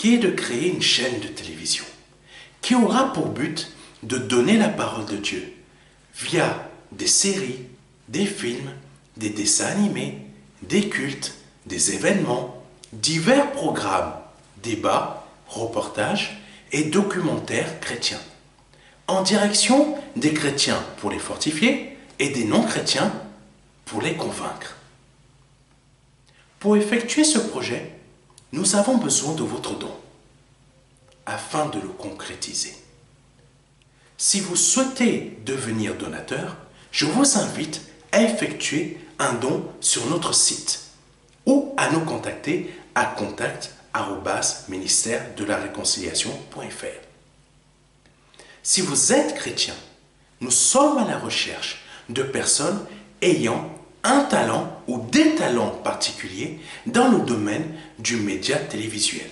qui est de créer une chaîne de télévision qui aura pour but de donner la parole de Dieu via des séries, des films, des dessins animés, des cultes, des événements, divers programmes, débats, reportages et documentaires chrétiens, en direction des chrétiens pour les fortifier et des non-chrétiens pour les convaincre. Pour effectuer ce projet, nous avons besoin de votre don afin de le concrétiser. Si vous souhaitez devenir donateur, je vous invite à effectuer un don sur notre site ou à nous contacter à contact@ministère-de-la-réconciliation.fr. Si vous êtes chrétien, nous sommes à la recherche de personnes ayant un talent ou des talents particuliers dans le domaine du média télévisuel.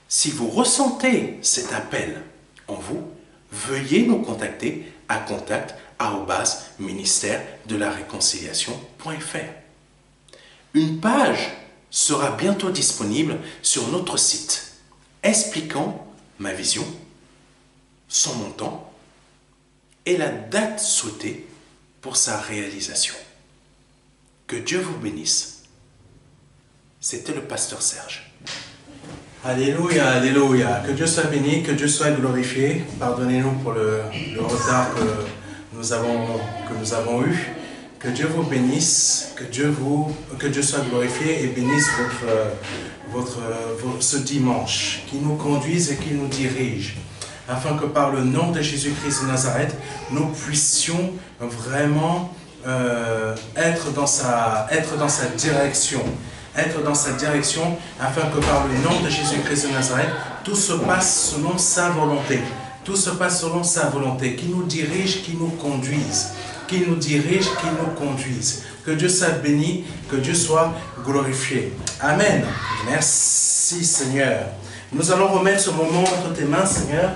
Si vous ressentez cet appel en vous, veuillez nous contacter à contact@ministère-de-la-réconciliation.fr. Une page sera bientôt disponible sur notre site expliquant ma vision, son montant et la date souhaitée pour sa réalisation. Que Dieu vous bénisse. C'était le pasteur Serge. Alléluia, alléluia. Que Dieu soit béni, que Dieu soit glorifié. Pardonnez-nous pour le retard que nous avons eu. Que Dieu vous bénisse, que Dieu soit glorifié et bénisse ce dimanche, qui nous conduise et qui nous dirige, afin que par le nom de Jésus-Christ de Nazareth, nous puissions vraiment être dans sa direction, afin que par le nom de Jésus-Christ de Nazareth, tout se passe selon sa volonté. Tout se passe selon sa volonté, qui nous dirige, qui nous conduise. Qui nous dirige, qui nous conduise. Que Dieu soit béni, que Dieu soit glorifié. Amen. Merci Seigneur. Nous allons remettre ce moment entre tes mains, Seigneur,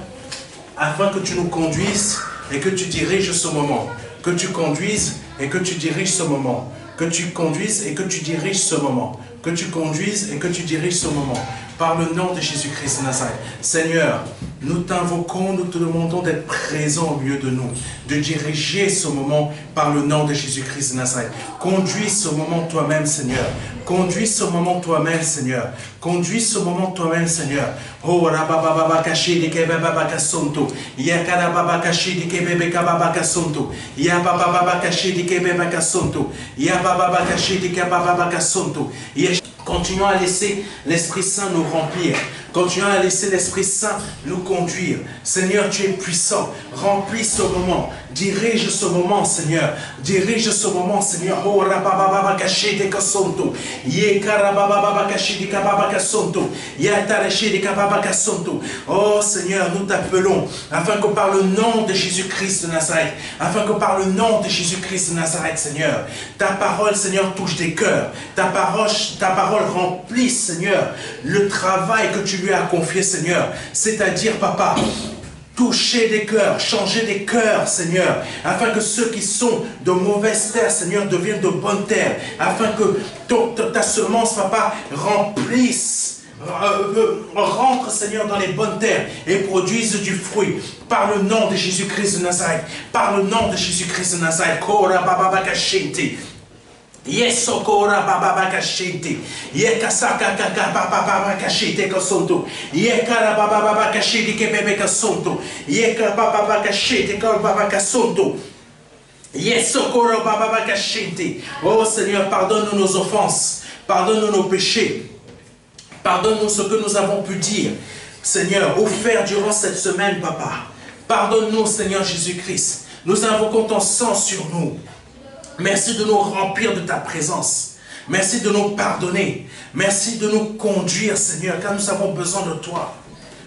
afin que tu nous conduises et que tu diriges ce moment. Que tu conduises et que tu diriges ce moment. Que tu conduises et que tu diriges ce moment. Que tu conduises et que tu diriges ce moment. Par le nom de Jésus-Christ de Nazareth. Seigneur, nous t'invoquons, nous te demandons d'être présent au milieu de nous, de diriger ce moment par le nom de Jésus-Christ de Nazareth. Conduis ce moment toi-même, Seigneur. Conduis ce moment toi-même, Seigneur. Conduis ce moment toi-même, Seigneur. Oh, rabababa kashi de kebaba kasonto. Ya karababa kashi de kebebe kababa kasonto. Ya bababa kashi de kebeba kasonto. Ya bababa kashi de kababa kasonto. Continuons à laisser l'Esprit Saint nous remplir. Continuons à laisser l'Esprit Saint nous conduire. Seigneur, tu es puissant. Remplis ce moment. Dirige ce moment, Seigneur. Dirige ce moment, Seigneur. Oh, rabababa kashi de kasonto. Ye karababa kashi de kababa kasonto. Ya tarashi de kababa kasonto. Oh, Seigneur, nous t'appelons afin que par le nom de Jésus-Christ de Nazareth, afin que par le nom de Jésus-Christ de Nazareth, Seigneur, ta parole, Seigneur, touche des cœurs. Ta parole remplisse, Seigneur, le travail que tu lui as confié, Seigneur. C'est-à-dire, Papa, toucher des cœurs, changer des cœurs, Seigneur, afin que ceux qui sont de mauvaises terres, Seigneur, deviennent de bonnes terres, afin que ta semence, Papa, rentre, Seigneur, dans les bonnes terres et produise du fruit. Par le nom de Jésus-Christ de Nazareth, par le nom de Jésus-Christ de Nazareth, Kora Baba Kashente. Yesokora baba kashite. Yekasaka kaka baba kashite kasonto. Yekara baba kashite kebebe kasonto. Yekara baba kashite baba kasonto. Yesokora baba kashite. Oh Seigneur, pardonne-nous nos offenses. Pardonne-nous nos péchés. Pardonne-nous ce que nous avons pu dire, Seigneur, ou faire durant cette semaine, Papa. Pardonne-nous, Seigneur Jésus-Christ. Nous invoquons ton sang sur nous. Merci de nous remplir de ta présence. Merci de nous pardonner. Merci de nous conduire, Seigneur, car nous avons besoin de toi.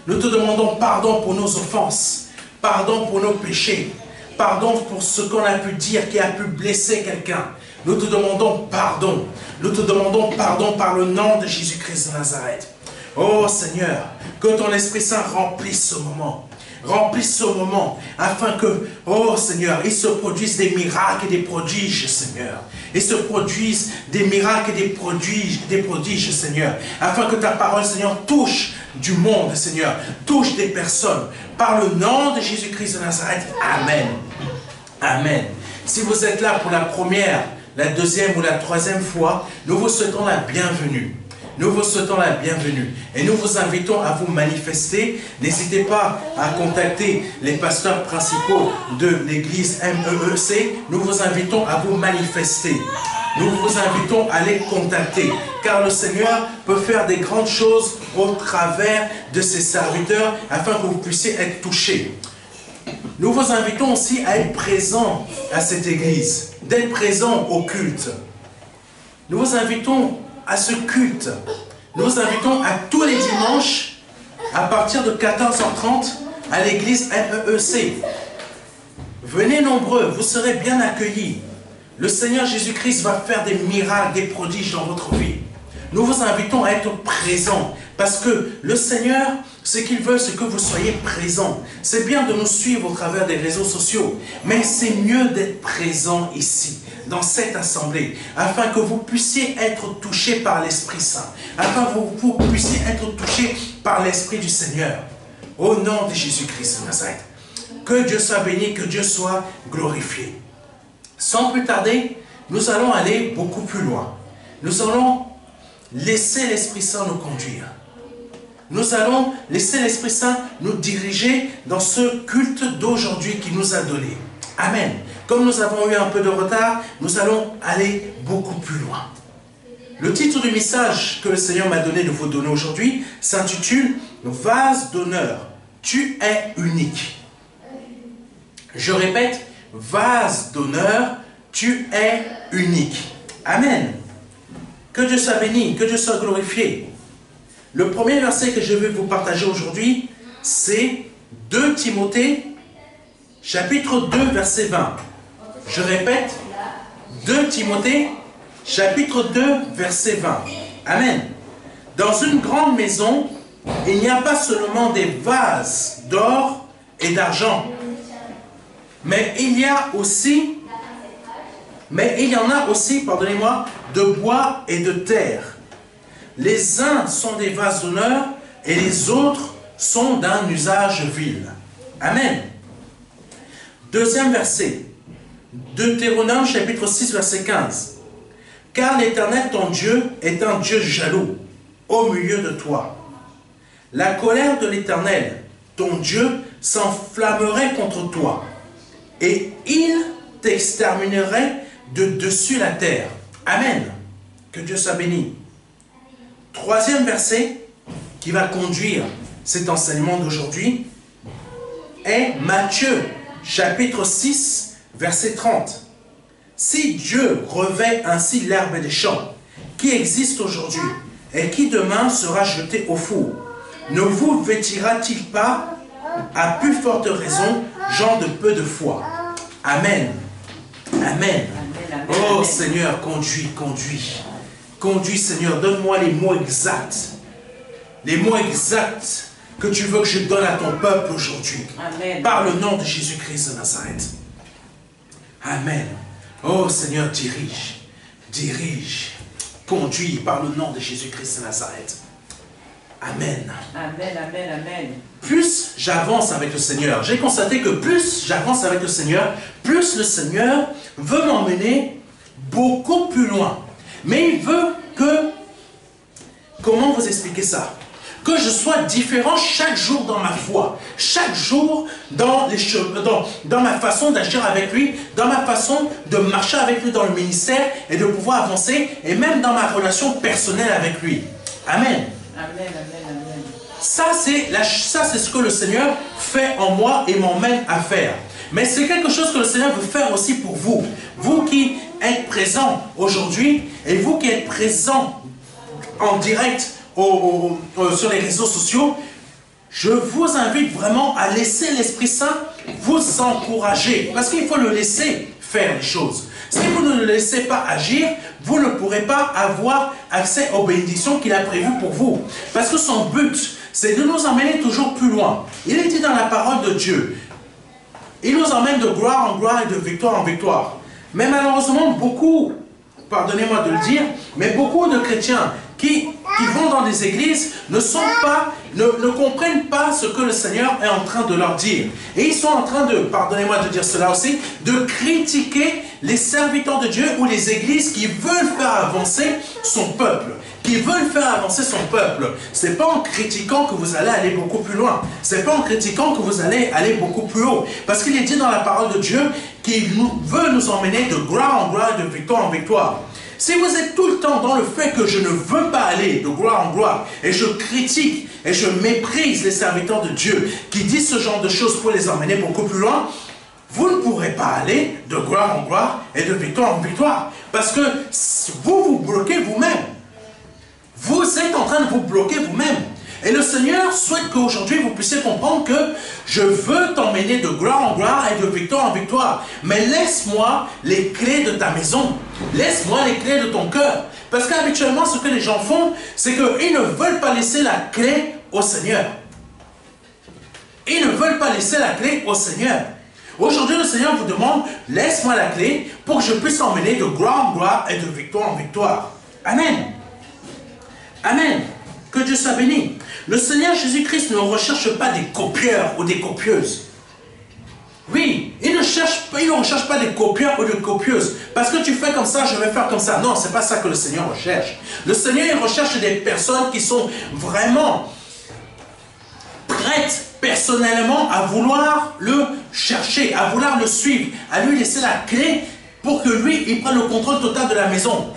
Nous te demandons pardon pour nos offenses. Pardon pour nos péchés. Pardon pour ce qu'on a pu dire qui a pu blesser quelqu'un. Nous te demandons pardon. Nous te demandons pardon par le nom de Jésus-Christ de Nazareth. Oh Seigneur, que ton Esprit Saint remplisse ce moment. Remplisse ce moment, afin que, oh Seigneur, il se produise des miracles et des prodiges, Seigneur. Il se produise des miracles et des prodiges, Seigneur. Afin que ta parole, Seigneur, touche du monde, Seigneur. Touche des personnes. Par le nom de Jésus-Christ de Nazareth. Amen. Amen. Si vous êtes là pour la première, la deuxième ou la troisième fois, nous vous souhaitons la bienvenue. Nous vous souhaitons la bienvenue et nous vous invitons à vous manifester. N'hésitez pas à contacter les pasteurs principaux de l'église MEEC. Nous vous invitons à vous manifester. Nous vous invitons à les contacter, car le Seigneur peut faire des grandes choses au travers de ses serviteurs afin que vous puissiez être touchés. Nous vous invitons aussi à être présents à cette église, d'être présents au culte. Nous vous invitons à ce culte. Nous vous invitons à tous les dimanches, à partir de 14h30, à l'église MEEC. Venez nombreux, vous serez bien accueillis. Le Seigneur Jésus-Christ va faire des miracles, des prodiges dans votre vie. Nous vous invitons à être présents, parce que le Seigneur, ce qu'il veut, c'est que vous soyez présents. C'est bien de nous suivre au travers des réseaux sociaux, mais c'est mieux d'être présent ici, dans cette assemblée, afin que vous puissiez être touchés par l'Esprit Saint, afin que vous puissiez être touchés par l'Esprit du Seigneur. Au nom de Jésus-Christ de Nazareth, que Dieu soit béni, que Dieu soit glorifié. Sans plus tarder, nous allons aller beaucoup plus loin. Nous allons laisser l'Esprit Saint nous conduire. Nous allons laisser l'Esprit Saint nous diriger dans ce culte d'aujourd'hui qu'il nous a donné. Amen. Comme nous avons eu un peu de retard, nous allons aller beaucoup plus loin. Le titre du message que le Seigneur m'a donné de vous donner aujourd'hui s'intitule « Vase d'honneur, tu es unique ». Je répète, « Vase d'honneur, tu es unique ». Amen. Que Dieu soit béni, que Dieu soit glorifié. Le premier verset que je vais vous partager aujourd'hui, c'est 2 Timothée, chapitre 2, verset 20. Je répète, 2 Timothée, chapitre 2, verset 20. Amen. Dans une grande maison, il n'y a pas seulement des vases d'or et d'argent, mais il y en a aussi, pardonnez-moi, de bois et de terre. Les uns sont des vases d'honneur et les autres sont d'un usage vil. Amen. Deuxième verset. Deutéronome chapitre 6 verset 15. Car l'Éternel ton Dieu est un Dieu jaloux au milieu de toi. La colère de l'Éternel ton Dieu s'enflammerait contre toi et il t'exterminerait de dessus la terre. Amen. Que Dieu soit béni. Troisième verset qui va conduire cet enseignement d'aujourd'hui est Matthieu, chapitre 6, verset 30. Si Dieu revêt ainsi l'herbe des champs, qui existe aujourd'hui, et qui demain sera jeté au four, ne vous vêtira-t-il pas à plus forte raison, gens de peu de foi? Amen. Amen. Oh Seigneur, conduis, conduis. Conduis Seigneur, donne-moi les mots exacts. Les mots exacts que tu veux que je donne à ton peuple aujourd'hui. Par le nom de Jésus-Christ de Nazareth. Amen. Oh Seigneur, dirige. Dirige. Conduis par le nom de Jésus-Christ de Nazareth. Amen. Amen, amen, amen. Plus j'avance avec le Seigneur, j'ai constaté que plus j'avance avec le Seigneur, plus le Seigneur veut m'emmener beaucoup plus loin. Mais il veut que, comment vous expliquer ça? Que je sois différent chaque jour dans ma foi, chaque jour dans ma façon d'agir avec lui, dans ma façon de marcher avec lui dans le ministère et de pouvoir avancer, et même dans ma relation personnelle avec lui. Amen. Amen, amen, amen. Ça, c'est ce que le Seigneur fait en moi et m'emmène à faire. Mais c'est quelque chose que le Seigneur veut faire aussi pour vous. Vous qui êtes présents aujourd'hui et vous qui êtes présents en direct sur les réseaux sociaux, je vous invite vraiment à laisser l'Esprit Saint vous encourager. Parce qu'il faut le laisser faire les choses. Si vous ne le laissez pas agir, vous ne pourrez pas avoir accès aux bénédictions qu'il a prévues pour vous. Parce que son but, c'est de nous emmener toujours plus loin. Il est dit dans la parole de Dieu, il nous emmène de gloire en gloire et de victoire en victoire. Mais malheureusement, beaucoup, pardonnez-moi de le dire, mais beaucoup de chrétiens qui qui vont dans des églises ne comprennent pas ce que le Seigneur est en train de leur dire. Et ils sont en train de, pardonnez-moi de dire cela aussi, de critiquer les serviteurs de Dieu ou les églises qui veulent faire avancer son peuple. Qui veulent faire avancer son peuple. Ce n'est pas en critiquant que vous allez aller beaucoup plus loin. Ce n'est pas en critiquant que vous allez aller beaucoup plus haut. Parce qu'il est dit dans la parole de Dieu qu'il veut nous emmener de gloire en gloire et de victoire en victoire. Si vous êtes tout le temps dans le fait que je ne veux pas aller de gloire en gloire, et je critique et je méprise les serviteurs de Dieu qui disent ce genre de choses pour les emmener beaucoup plus loin, vous ne pourrez pas aller de gloire en gloire et de victoire en victoire. Parce que vous vous bloquez vous-même. Vous êtes en train de vous bloquer vous-même. Et le Seigneur souhaite qu'aujourd'hui vous puissiez comprendre que je veux t'emmener de gloire en gloire et de victoire en victoire. Mais laisse-moi les clés de ta maison. Laisse-moi les clés de ton cœur. Parce qu'habituellement, ce que les gens font, c'est qu'ils ne veulent pas laisser la clé au Seigneur. Ils ne veulent pas laisser la clé au Seigneur. Aujourd'hui, le Seigneur vous demande, laisse-moi la clé pour que je puisse t'emmener de gloire en gloire et de victoire en victoire. Amen. Amen. Que Dieu soit béni. Le Seigneur Jésus-Christ ne recherche pas des copieurs ou des copieuses. Oui, il ne recherche pas des copieurs ou des copieuses. Parce que tu fais comme ça, je vais faire comme ça. Non, ce n'est pas ça que le Seigneur recherche. Le Seigneur, il recherche des personnes qui sont vraiment prêtes personnellement à vouloir le chercher, à vouloir le suivre, à lui laisser la clé pour que lui, il prenne le contrôle total de la maison.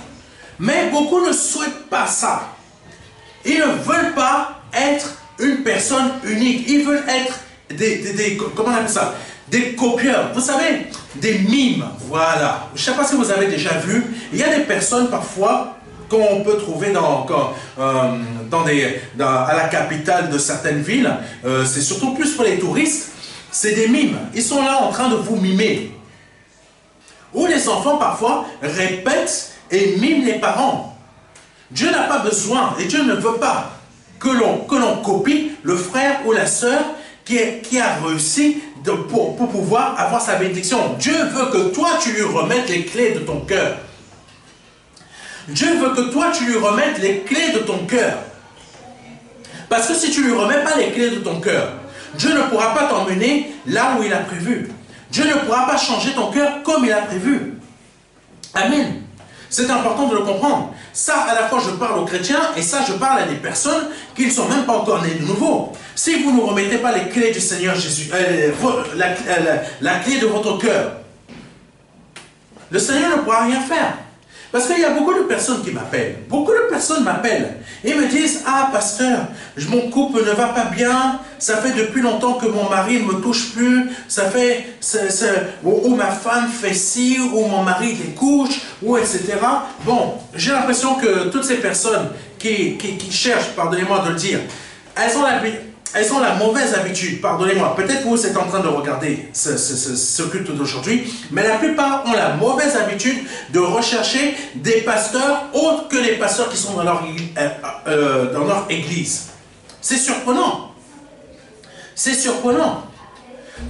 Mais beaucoup ne souhaitent pas ça. Ils ne veulent pas être une personne unique. Ils veulent être comment on appelle ça? Des copieurs. Vous savez, des mimes. Voilà. Je ne sais pas si vous avez déjà vu. Il y a des personnes parfois qu'on peut trouver à la capitale de certaines villes. C'est surtout plus pour les touristes. C'est des mimes. Ils sont là en train de vous mimer. Ou les enfants parfois répètent et miment les parents. Dieu n'a pas besoin et Dieu ne veut pas que l'on copie le frère ou la sœur qui a réussi pour pouvoir avoir sa bénédiction. Dieu veut que toi tu lui remettes les clés de ton cœur. Dieu veut que toi tu lui remettes les clés de ton cœur. Parce que si tu ne lui remets pas les clés de ton cœur, Dieu ne pourra pas t'emmener là où il a prévu. Dieu ne pourra pas changer ton cœur comme il a prévu. Amen. C'est important de le comprendre. Ça, à la fois, je parle aux chrétiens et ça, je parle à des personnes qui ne sont même pas encore nées de nouveau. Si vous ne remettez pas les clés du Seigneur Jésus, la clé de votre cœur, le Seigneur ne pourra rien faire. Parce qu'il y a beaucoup de personnes qui m'appellent. Beaucoup de personnes m'appellent et me disent, ah pasteur, mon couple ne va pas bien, ça fait depuis longtemps que mon mari ne me touche plus, ou ma femme fait ci, ou mon mari les couche, ou etc. Bon, j'ai l'impression que toutes ces personnes qui cherchent, pardonnez-moi de le dire, elles ont la mauvaise habitude, pardonnez-moi, peut-être vous êtes en train de regarder ce culte d'aujourd'hui, mais la plupart ont la mauvaise habitude de rechercher des pasteurs autres que les pasteurs qui sont dans leur église. C'est surprenant. C'est surprenant.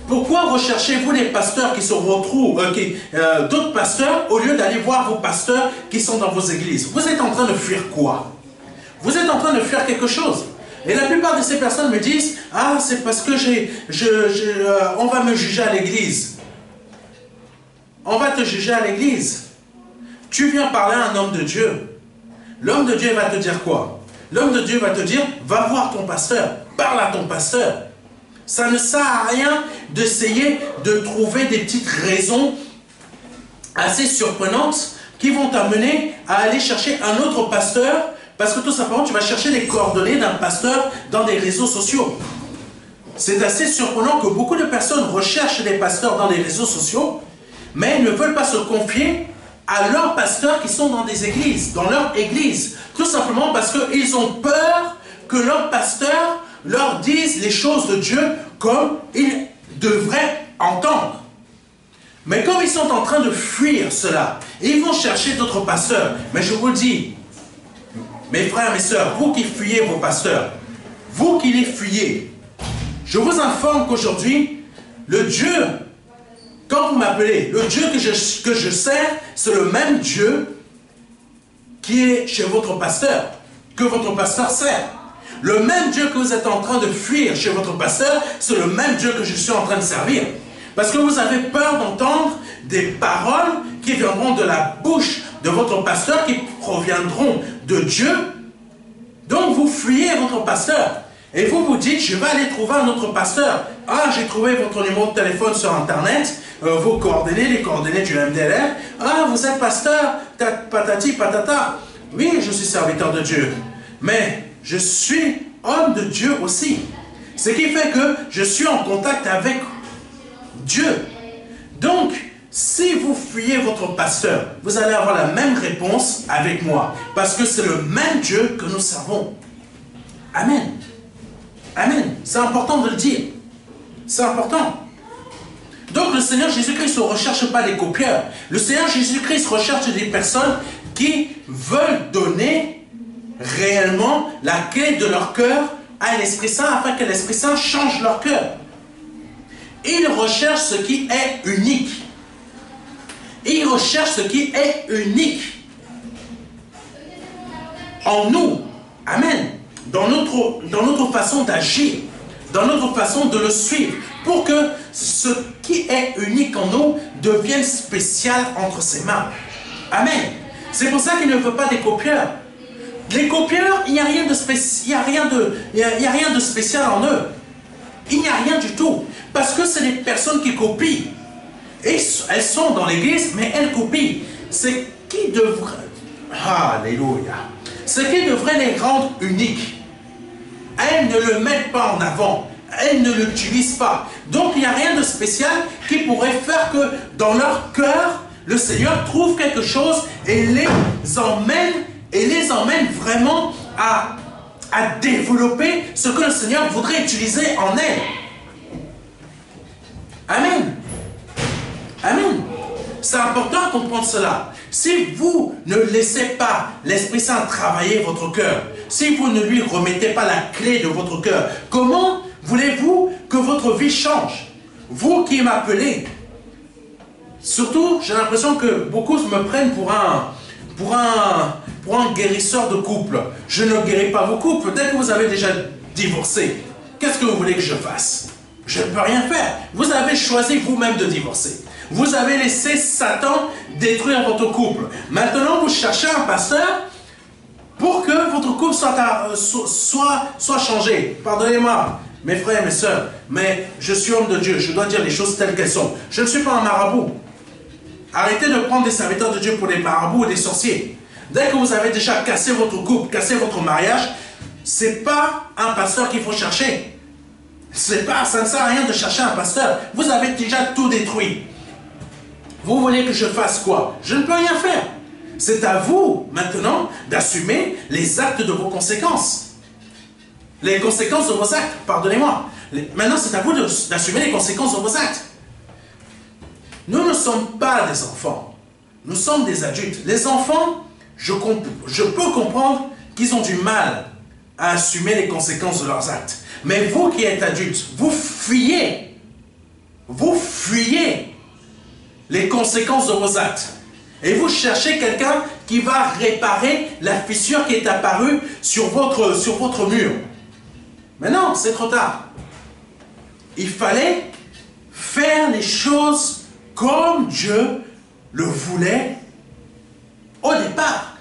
Pourquoi recherchez-vous des pasteurs qui se retrouvent, d'autres pasteurs, au lieu d'aller voir vos pasteurs qui sont dans vos églises? Vous êtes en train de fuir quoi? Vous êtes en train de fuir quelque chose. Et la plupart de ces personnes me disent, ah, c'est parce que on va me juger à l'église. On va te juger à l'église. Tu viens parler à un homme de Dieu. L'homme de Dieu va te dire quoi? L'homme de Dieu va te dire, va voir ton pasteur, parle à ton pasteur. Ça ne sert à rien d'essayer de trouver des petites raisons assez surprenantes qui vont t'amener à aller chercher un autre pasteur. Parce que tout simplement, tu vas chercher les coordonnées d'un pasteur dans des réseaux sociaux. C'est assez surprenant que beaucoup de personnes recherchent des pasteurs dans les réseaux sociaux, mais ne veulent pas se confier à leurs pasteurs qui sont dans des églises, dans leur église. Tout simplement parce qu'ils ont peur que leur pasteur leur dise les choses de Dieu comme ils devraient entendre. Mais comme ils sont en train de fuir cela, ils vont chercher d'autres pasteurs. Mais je vous le dis, mes frères, mes sœurs, vous qui fuyez vos pasteurs, vous qui les fuyez, je vous informe qu'aujourd'hui, le Dieu, quand vous m'appelez, le Dieu que je sers, c'est le même Dieu qui est chez votre pasteur. que votre pasteur sert. Le même Dieu que vous êtes en train de fuir chez votre pasteur, c'est le même Dieu que je suis en train de servir. Parce que vous avez peur d'entendre des paroles qui viendront de la bouche de votre pasteur, qui proviendront de Dieu. Donc vous fuyez votre pasteur. Et vous vous dites, je vais aller trouver un autre pasteur. Ah, j'ai trouvé votre numéro de téléphone sur Internet, vos coordonnées, les coordonnées du MDLR. Ah, vous êtes pasteur, patati patata. Oui, je suis serviteur de Dieu. Mais je suis homme de Dieu aussi. Ce qui fait que je suis en contact avec Dieu. Donc, si vous fuyez votre pasteur, vous allez avoir la même réponse avec moi. Parce que c'est le même Dieu que nous servons. Amen. Amen. C'est important de le dire. C'est important. Donc, le Seigneur Jésus-Christ ne recherche pas des copieurs. Le Seigneur Jésus-Christ recherche des personnes qui veulent donner réellement la clé de leur cœur à l'Esprit Saint afin que l'Esprit Saint change leur cœur. Il recherche ce qui est unique. Il recherche ce qui est unique en nous. Amen. Dans notre façon d'agir, dans notre façon de le suivre, pour que ce qui est unique en nous devienne spécial entre ses mains. Amen. C'est pour ça qu'il ne veut pas des copieurs. Les copieurs, il n'y a rien de spécial, il y a rien de spécial en eux. Il n'y a rien du tout. Parce que c'est des personnes qui copient. Et elles sont dans l'église, mais elles copient. C'est qui devrait... Alléluia. Ce qui devrait les rendre uniques. Elles ne le mettent pas en avant. Elles ne l'utilisent pas. Donc il n'y a rien de spécial qui pourrait faire que dans leur cœur, le Seigneur trouve quelque chose et les emmène vraiment à développer ce que le Seigneur voudrait utiliser en elles. Amen. Amen. C'est important de comprendre cela. Si vous ne laissez pas l'Esprit Saint travailler votre cœur, si vous ne lui remettez pas la clé de votre cœur, comment voulez-vous que votre vie change? Vous qui m'appelez. Surtout, j'ai l'impression que beaucoup me prennent pour un guérisseur de couple. Je ne guéris pas vos couples. Peut-être que vous avez déjà divorcé. Qu'est-ce que vous voulez que je fasse? Je ne peux rien faire. Vous avez choisi vous-même de divorcer. Vous avez laissé Satan détruire votre couple. Maintenant, vous cherchez un pasteur pour que votre couple soit changé. Pardonnez-moi, mes frères et mes sœurs, mais je suis homme de Dieu. Je dois dire les choses telles qu'elles sont. Je ne suis pas un marabout. Arrêtez de prendre des serviteurs de Dieu pour des marabouts ou des sorciers. Dès que vous avez déjà cassé votre couple, cassé votre mariage, ce n'est pas un pasteur qu'il faut chercher. Ça ne sert à rien de chercher un pasteur. Vous avez déjà tout détruit. Vous voulez que je fasse quoi? Je ne peux rien faire. C'est à vous, maintenant, d'assumer les actes de vos conséquences. Les conséquences de vos actes, pardonnez-moi. Maintenant, c'est à vous d'assumer les conséquences de vos actes. Nous ne sommes pas des enfants. Nous sommes des adultes. Les enfants, je peux comprendre qu'ils ont du mal à assumer les conséquences de leurs actes. Mais vous qui êtes adultes, vous fuyez les conséquences de vos actes. Et vous cherchez quelqu'un qui va réparer la fissure qui est apparue sur votre mur. Mais non, c'est trop tard. Il fallait faire les choses comme Dieu le voulait au départ.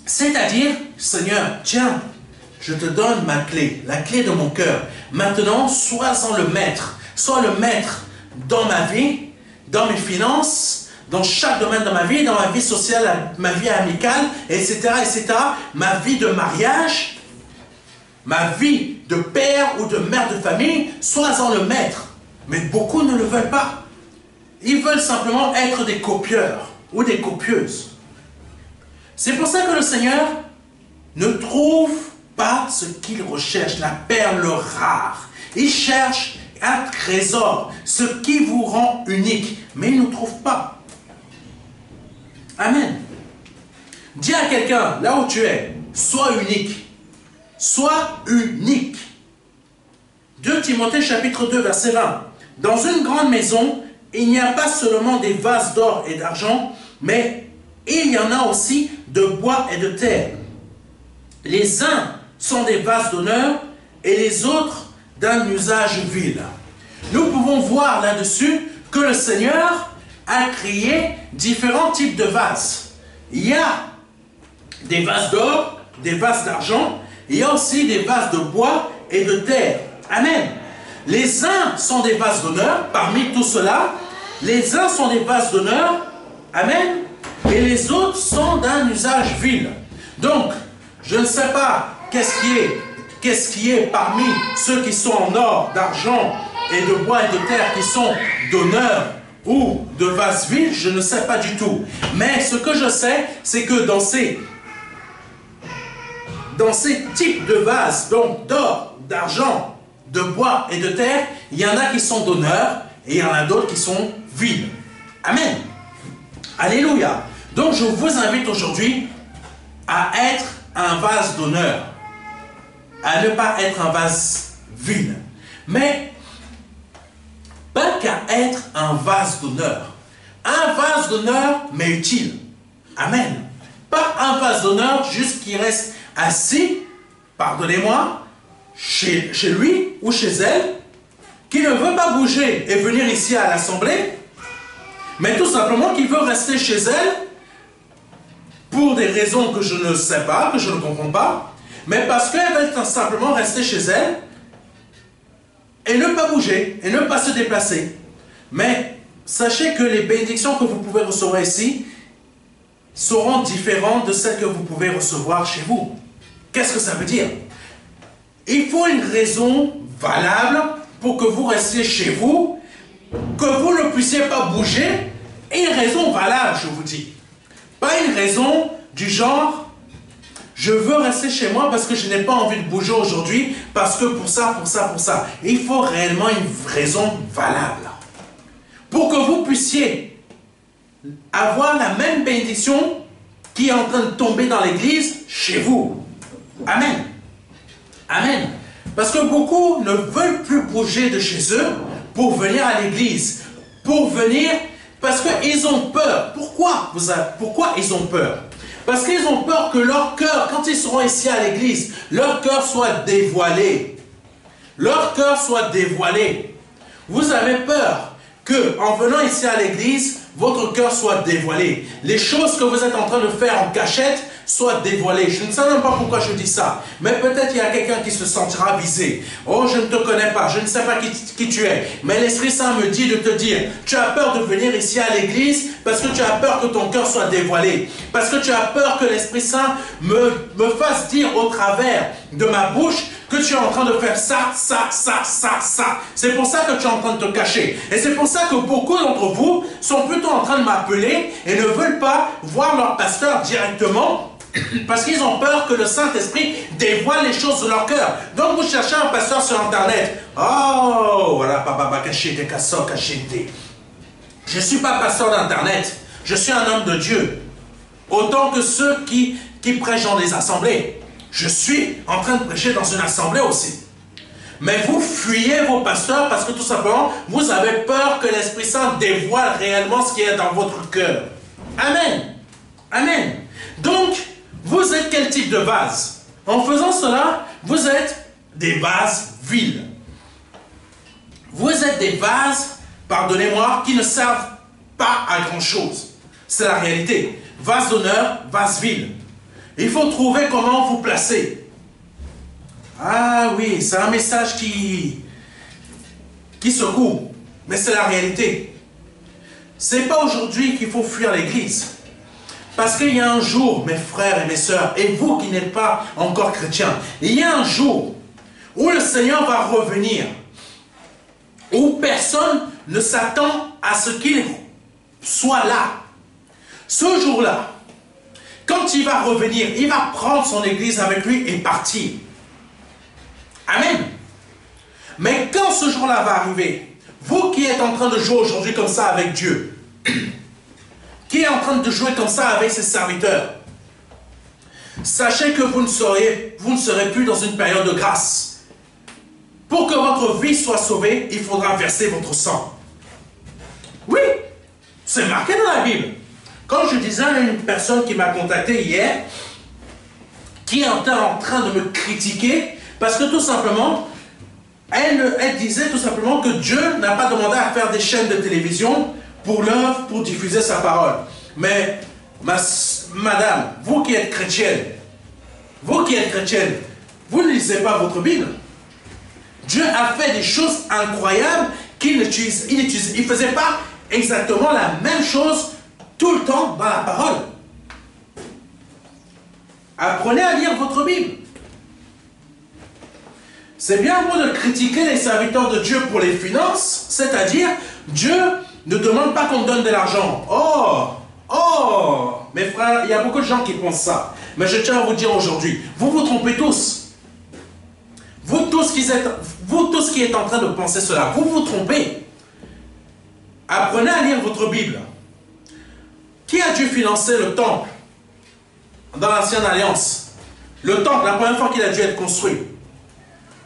C'est-à-dire, Seigneur, tiens, je te donne ma clé, la clé de mon cœur. Maintenant, sois-en le maître. Sois le maître dans ma vie, dans mes finances, dans chaque domaine de ma vie, dans ma vie sociale, ma vie amicale, etc., etc., ma vie de mariage, ma vie de père ou de mère de famille, sois-en le maître. Mais beaucoup ne le veulent pas. Ils veulent simplement être des copieurs ou des copieuses. C'est pour ça que le Seigneur ne trouve pas ce qu'il recherche, la perle rare. Il cherche un trésor, ce qui vous rend unique, mais il ne trouve pas. Amen. Dis à quelqu'un, là où tu es, sois unique. Sois unique. 2 Timothée chapitre 2 verset 20. Dans une grande maison, il n'y a pas seulement des vases d'or et d'argent, mais il y en a aussi de bois et de terre. les uns sont des vases d'honneur et les autres d'un usage vil. Nous pouvons voir là-dessus que le Seigneur a créé différents types de vases. Il y a des vases d'or, des vases d'argent, il y a aussi des vases de bois et de terre. Amen. Les uns sont des vases d'honneur, parmi tout cela, les uns sont des vases d'honneur, amen, et les autres sont d'un usage vil. Donc, je ne sais pas qu'est-ce qui est parmi ceux qui sont en or, d'argent et de bois et de terre qui sont d'honneur ou de vases vils, je ne sais pas du tout. Mais ce que je sais, c'est que dans ces types de vases, donc d'or, d'argent, de bois et de terre, il y en a qui sont d'honneur et il y en a d'autres qui sont vils. Amen. Alléluia. Donc je vous invite aujourd'hui à être un vase d'honneur, à ne pas être un vase vil, mais pas qu'à être un vase d'honneur. Un vase d'honneur, mais utile. Amen. Pas un vase d'honneur juste qui reste assis, pardonnez-moi, chez lui ou chez elle, qui ne veut pas bouger et venir ici à l'assemblée, mais tout simplement qui veut rester chez elle pour des raisons que je ne sais pas, que je ne comprends pas, mais parce qu'elle veut simplement rester chez elle et ne pas bouger, et ne pas se déplacer. Mais sachez que les bénédictions que vous pouvez recevoir ici seront différentes de celles que vous pouvez recevoir chez vous. Qu'est-ce que ça veut dire? Il faut une raison valable pour que vous restiez chez vous, que vous ne puissiez pas bouger, et une raison valable, je vous dis. Pas une raison du genre, je veux rester chez moi parce que je n'ai pas envie de bouger aujourd'hui, parce que pour ça. Il faut réellement une raison valable. Pour que vous puissiez avoir la même bénédiction qui est en train de tomber dans l'église chez vous. Amen. Amen. Parce que beaucoup ne veulent plus bouger de chez eux pour venir à l'église. Pour venir parce qu'ils ont peur. Pourquoi ils ont peur? Parce qu'ils ont peur que leur cœur, quand ils seront ici à l'église, leur cœur soit dévoilé. Leur cœur soit dévoilé. Vous avez peur que, en venant ici à l'église, votre cœur soit dévoilé. Les choses que vous êtes en train de faire en cachette soient dévoilées. Je ne sais même pas pourquoi je dis ça, mais peut-être il y a quelqu'un qui se sentira visé. Oh, je ne te connais pas, je ne sais pas qui tu es, mais l'Esprit Saint me dit de te dire, tu as peur de venir ici à l'église parce que tu as peur que ton cœur soit dévoilé, parce que tu as peur que l'Esprit Saint me fasse dire au travers de ma bouche que tu es en train de faire ça. C'est pour ça que tu es en train de te cacher. Et c'est pour ça que beaucoup d'entre vous sont plutôt en train de m'appeler et ne veulent pas voir leur pasteur directement parce qu'ils ont peur que le Saint-Esprit dévoile les choses de leur cœur. Donc vous cherchez un pasteur sur Internet. Oh, voilà, papa, cachete, cachete. Je ne suis pas pasteur d'Internet. Je suis un homme de Dieu. Autant que ceux qui prêchent dans les assemblées. Je suis en train de prêcher dans une assemblée aussi. Mais vous fuyez vos pasteurs parce que tout simplement, vous avez peur que l'Esprit Saint dévoile réellement ce qui est dans votre cœur. Amen. Amen. Donc, vous êtes quel type de vase? En faisant cela, vous êtes des vases vils. Vous êtes des vases, pardonnez-moi, qui ne servent pas à grand-chose. C'est la réalité. Vase d'honneur, vase vil. Il faut trouver comment vous placer. Ah oui, c'est un message qui secoue, mais c'est la réalité. C'est pas aujourd'hui qu'il faut fuir l'église. Parce qu'il y a un jour, mes frères et mes sœurs, et vous qui n'êtes pas encore chrétiens, il y a un jour où le Seigneur va revenir, où personne ne s'attend à ce qu'il soit là. Ce jour-là, quand il va revenir, il va prendre son église avec lui et partir. Amen. Mais quand ce jour-là va arriver, vous qui êtes en train de jouer aujourd'hui comme ça avec Dieu, qui est en train de jouer comme ça avec ses serviteurs, sachez que vous ne serez plus dans une période de grâce. Pour que votre vie soit sauvée, il faudra verser votre sang. Oui, c'est marqué dans la Bible. Quand je disais à une personne qui m'a contacté hier, qui est en train de me critiquer parce que tout simplement, elle disait tout simplement que Dieu n'a pas demandé à faire des chaînes de télévision pour l'œuvre, pour diffuser sa parole. Mais, madame, vous qui êtes chrétienne, vous ne lisez pas votre Bible. Dieu a fait des choses incroyables qu'il ne faisait pas exactement la même chose tout le temps dans la parole. Apprenez à lire votre Bible. C'est bien beau de critiquer les serviteurs de Dieu pour les finances, c'est-à-dire, Dieu ne demande pas qu'on donne de l'argent. Oh, mes frères, il y a beaucoup de gens qui pensent ça. Mais je tiens à vous dire aujourd'hui, vous vous trompez tous. Vous tous qui êtes en train de penser cela, vous vous trompez. Apprenez à lire votre Bible. Qui a dû financer le temple dans l'Ancienne Alliance? Le temple, la première fois qu'il a dû être construit.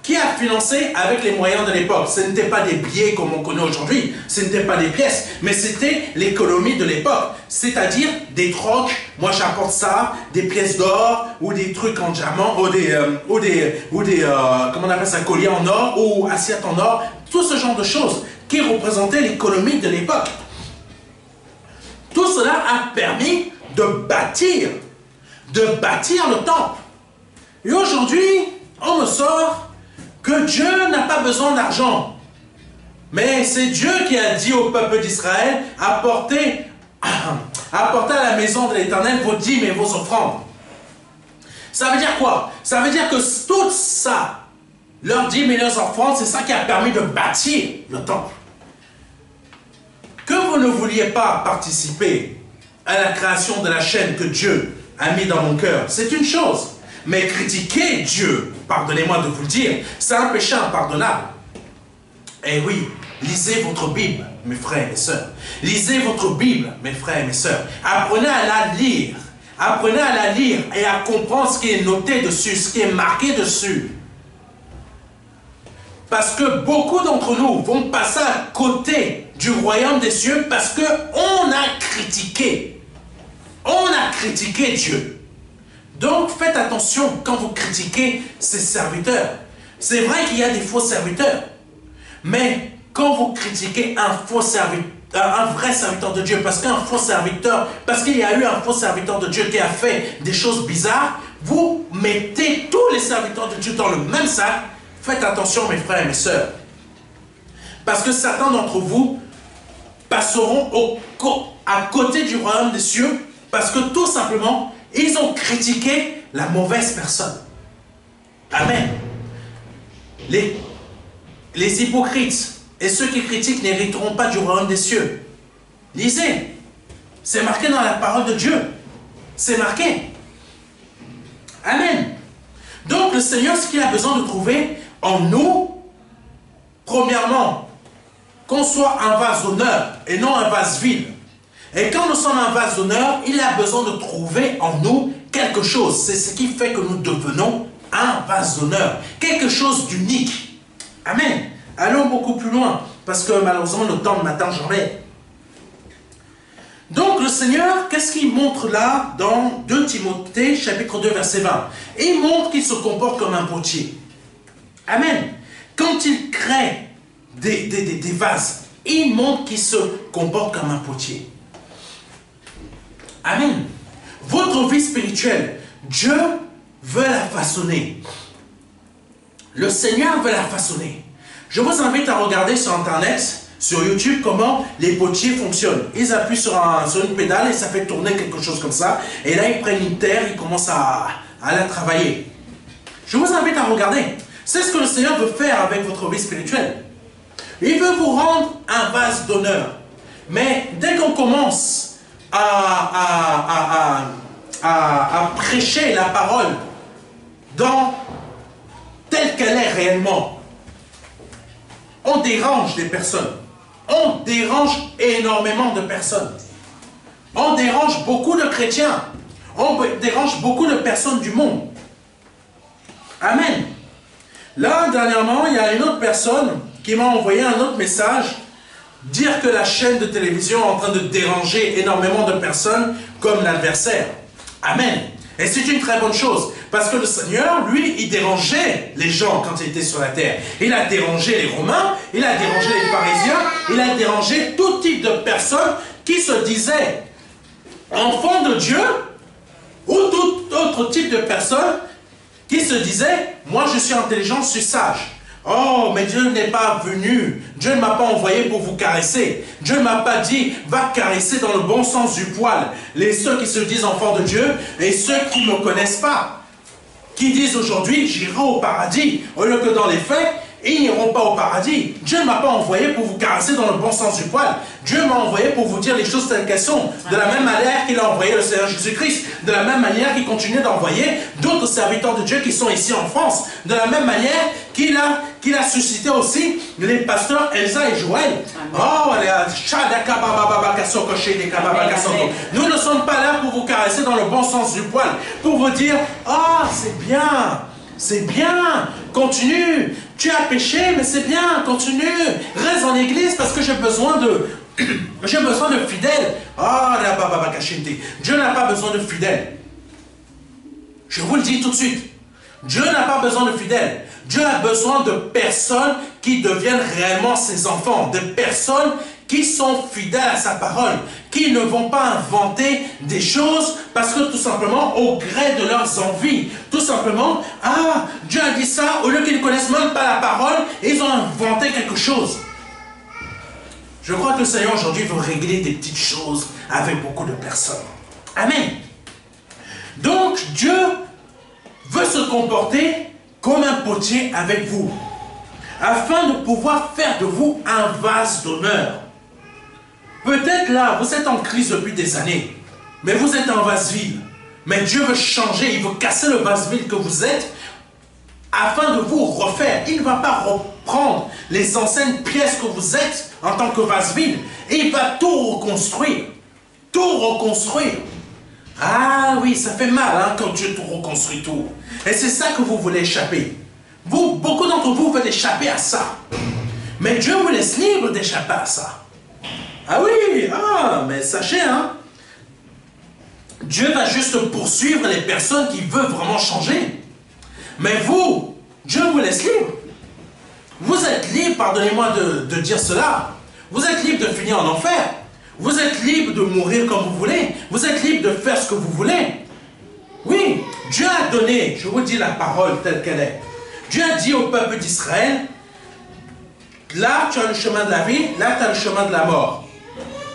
Qui a financé avec les moyens de l'époque? Ce n'était pas des billets comme on connaît aujourd'hui, ce n'était pas des pièces, mais c'était l'économie de l'époque. C'est-à-dire des trocs, moi j'apporte ça, des pièces d'or, ou des trucs en diamant, ou des comment on appelle ça, colliers en or, ou assiettes en or, tout ce genre de choses qui représentaient l'économie de l'époque. Tout cela a permis de bâtir le temple. Et aujourd'hui, on me sort que Dieu n'a pas besoin d'argent. Mais c'est Dieu qui a dit au peuple d'Israël, apportez à la maison de l'Éternel vos dîmes et vos offrandes. Ça veut dire quoi? Ça veut dire que tout ça, leurs dîmes et leurs offrandes, c'est ça qui a permis de bâtir le temple. Que vous ne vouliez pas participer à la création de la chaîne que Dieu a mis dans mon cœur, c'est une chose. Mais critiquer Dieu, pardonnez-moi de vous le dire, c'est un péché impardonnable. Eh oui, lisez votre Bible, mes frères et sœurs. Lisez votre Bible, mes frères et mes sœurs. Apprenez à la lire. Apprenez à la lire et à comprendre ce qui est noté dessus, ce qui est marqué dessus. Parce que beaucoup d'entre nous vont passer à côté du royaume des cieux parce qu'on a critiqué. On a critiqué Dieu. Donc, faites attention quand vous critiquez ces serviteurs. C'est vrai qu'il y a des faux serviteurs. Mais quand vous critiquez un vrai serviteur de Dieu, parce qu'il y a eu un faux serviteur de Dieu qui a fait des choses bizarres, vous mettez tous les serviteurs de Dieu dans le même sac. Faites attention, mes frères et mes sœurs. Parce que certains d'entre vous passeront à côté du royaume des cieux parce que tout simplement, ils ont critiqué la mauvaise personne. Amen. Les hypocrites et ceux qui critiquent n'hériteront pas du royaume des cieux. Lisez. C'est marqué dans la parole de Dieu. C'est marqué. Amen. Donc le Seigneur, ce qu'il a besoin de trouver en nous, premièrement, qu'on soit un vase d'honneur et non un vase vide. Et quand nous sommes un vase d'honneur, il a besoin de trouver en nous quelque chose. C'est ce qui fait que nous devenons un vase d'honneur. Quelque chose d'unique. Amen. Allons beaucoup plus loin, parce que malheureusement, le temps ne m'attend jamais. Donc le Seigneur, qu'est-ce qu'il montre là dans 2 Timothée, chapitre 2, verset 20? Il montre qu'il se comporte comme un potier. Amen. Quand il crée des vases, il montre qu'il se comporte comme un potier. Amen. Votre vie spirituelle, Dieu veut la façonner. Le Seigneur veut la façonner. Je vous invite à regarder sur Internet, sur YouTube, comment les potiers fonctionnent. Ils appuient sur une pédale et ça fait tourner quelque chose comme ça. Et là, ils prennent une terre, ils commencent à la travailler. Je vous invite à regarder. C'est ce que le Seigneur veut faire avec votre vie spirituelle. Il veut vous rendre un vase d'honneur. Mais dès qu'on commence à prêcher la parole telle qu'elle est réellement, on dérange des personnes. On dérange énormément de personnes. On dérange beaucoup de chrétiens. On dérange beaucoup de personnes du monde. Amen. Là, dernièrement, il y a une autre personne qui m'a envoyé un autre message, dire que la chaîne de télévision est en train de déranger énormément de personnes comme l'adversaire. Amen. Et c'est une très bonne chose, parce que le Seigneur, lui, il dérangeait les gens quand il était sur la terre. Il a dérangé les Romains, il a dérangé les pharisiens, il a dérangé tout type de personnes qui se disaient enfants de Dieu, ou tout autre type de personnes qui se disaient, moi je suis intelligent, je suis sage. Oh, mais Dieu n'est pas venu. Dieu ne m'a pas envoyé pour vous caresser. Dieu ne m'a pas dit, va caresser dans le bon sens du poil. Ceux qui se disent enfants de Dieu et ceux qui ne me connaissent pas. Qui disent aujourd'hui, j'irai au paradis. Au lieu que dans les faits, ils n'iront pas au paradis. Dieu ne m'a pas envoyé pour vous caresser dans le bon sens du poil. Dieu m'a envoyé pour vous dire les choses telles qu'elles sont. De la même manière qu'il a envoyé le Seigneur Jésus-Christ. De la même manière qu'il continue d'envoyer d'autres serviteurs de Dieu qui sont ici en France. De la même manière qu'il a suscité aussi les pasteurs Elsa et Joël. Oh, nous ne sommes pas là pour vous caresser dans le bon sens du poil. Pour vous dire, ah, c'est bien. C'est bien, continue. Tu as péché, mais c'est bien, continue. Reste en église parce que j'ai besoin de fidèles. Ah, Dieu n'a pas besoin de fidèles. Je vous le dis tout de suite. Dieu n'a pas besoin de fidèles. Dieu a besoin de personnes qui deviennent réellement ses enfants, de personnes qui sont fidèles à sa parole, qui ne vont pas inventer des choses parce que tout simplement, au gré de leurs envies, tout simplement, ah, Dieu a dit ça, au lieu qu'ils ne connaissent même pas la parole, ils ont inventé quelque chose. Je crois que le Seigneur aujourd'hui veut régler des petites choses avec beaucoup de personnes. Amen. Donc, Dieu veut se comporter comme un potier avec vous, afin de pouvoir faire de vous un vase d'honneur. Peut-être là, vous êtes en crise depuis des années, mais vous êtes en vase vide. Mais Dieu veut changer, il veut casser le vase vide que vous êtes, afin de vous refaire. Il ne va pas reprendre les anciennes pièces que vous êtes en tant que vase vide, et il va tout reconstruire. Tout reconstruire. Ah oui, ça fait mal hein, quand Dieu tout reconstruit tout. Et c'est ça que vous voulez échapper. Beaucoup d'entre vous veulent échapper à ça. Mais Dieu vous laisse libre d'échapper à ça. Ah oui, mais sachez, hein, Dieu va juste poursuivre les personnes qui veulent vraiment changer. Mais vous, Dieu vous laisse libre. Vous êtes libre, pardonnez-moi de dire cela. Vous êtes libre de finir en enfer. Vous êtes libre de mourir comme vous voulez. Vous êtes libre de faire ce que vous voulez. Oui, Dieu a donné, je vous dis la parole telle qu'elle est. Dieu a dit au peuple d'Israël, là tu as le chemin de la vie, là tu as le chemin de la mort.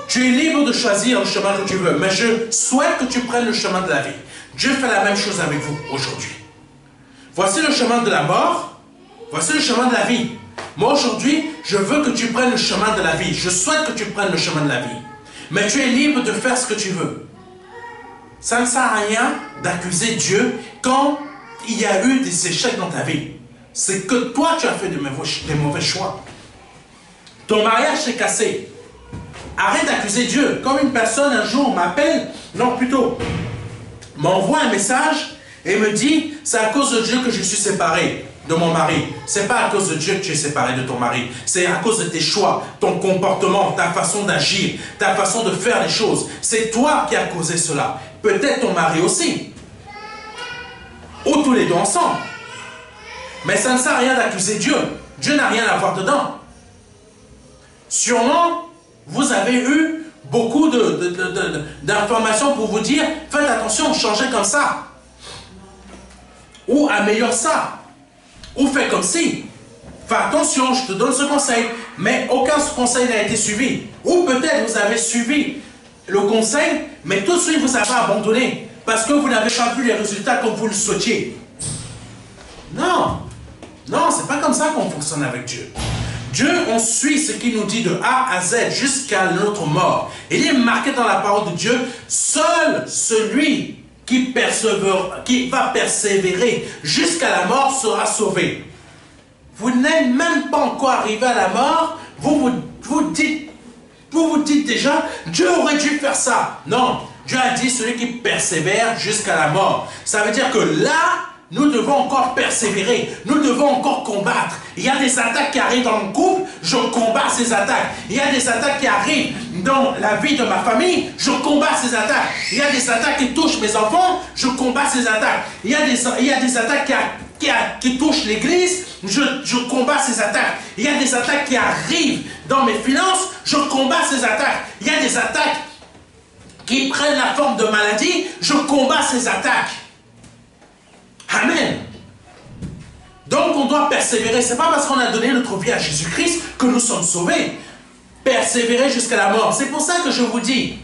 Tu es libre de choisir le chemin que tu veux, mais je souhaite que tu prennes le chemin de la vie. Dieu fait la même chose avec vous aujourd'hui. Voici le chemin de la mort, voici le chemin de la vie. Moi aujourd'hui, je veux que tu prennes le chemin de la vie. Je souhaite que tu prennes le chemin de la vie. Mais tu es libre de faire ce que tu veux. Ça ne sert à rien d'accuser Dieu quand il y a eu des échecs dans ta vie. C'est que toi, tu as fait des mauvais choix. Ton mariage s'est cassé. Arrête d'accuser Dieu. Comme une personne un jour m'appelle, non plutôt, m'envoie un message et me dit, c'est à cause de Dieu que je suis séparé de mon mari. C'est pas à cause de Dieu que tu es séparé de ton mari. C'est à cause de tes choix, ton comportement, ta façon d'agir, ta façon de faire les choses. C'est toi qui as causé cela. Peut-être ton mari aussi. Ou tous les deux ensemble. Mais ça ne sert à rien d'accuser Dieu. Dieu n'a rien à voir dedans. Sûrement, vous avez eu beaucoup d'informations pour vous dire, faites attention, changez comme ça. Ou améliore ça. Ou fais comme ci. Fais attention, je te donne ce conseil. Mais aucun conseil n'a été suivi. Ou peut-être vous avez suivi le conseil, mais tout de suite vous avez abandonné. Parce que vous n'avez pas vu les résultats comme vous le souhaitiez. Non. Non, c'est pas comme ça qu'on fonctionne avec Dieu. Dieu, on suit ce qu'il nous dit de A à Z jusqu'à notre mort. Il est marqué dans la parole de Dieu, seul celui qui va persévérer jusqu'à la mort sera sauvé. Vous n'êtes même pas encore arrivé à la mort, vous vous dites déjà, Dieu aurait dû faire ça. Non, Dieu a dit celui qui persévère jusqu'à la mort. Ça veut dire que là, nous devons encore persévérer, nous devons encore combattre. Il y a des attaques qui arrivent dans le couple, je combats ces attaques. Il y a des attaques qui arrivent dans la vie de ma famille, je combats ces attaques. Il y a des attaques qui touchent mes enfants, je combats ces attaques. Il y a des attaques qui touchent l'église, je combats ces attaques. Il y a des attaques qui arrivent dans mes finances, je combats ces attaques. Il y a des attaques qui prennent la forme de maladie, je combats ces attaques. Amen. Donc on doit persévérer. Ce n'est pas parce qu'on a donné notre vie à Jésus-Christ que nous sommes sauvés. Persévérer jusqu'à la mort. C'est pour ça que je vous dis,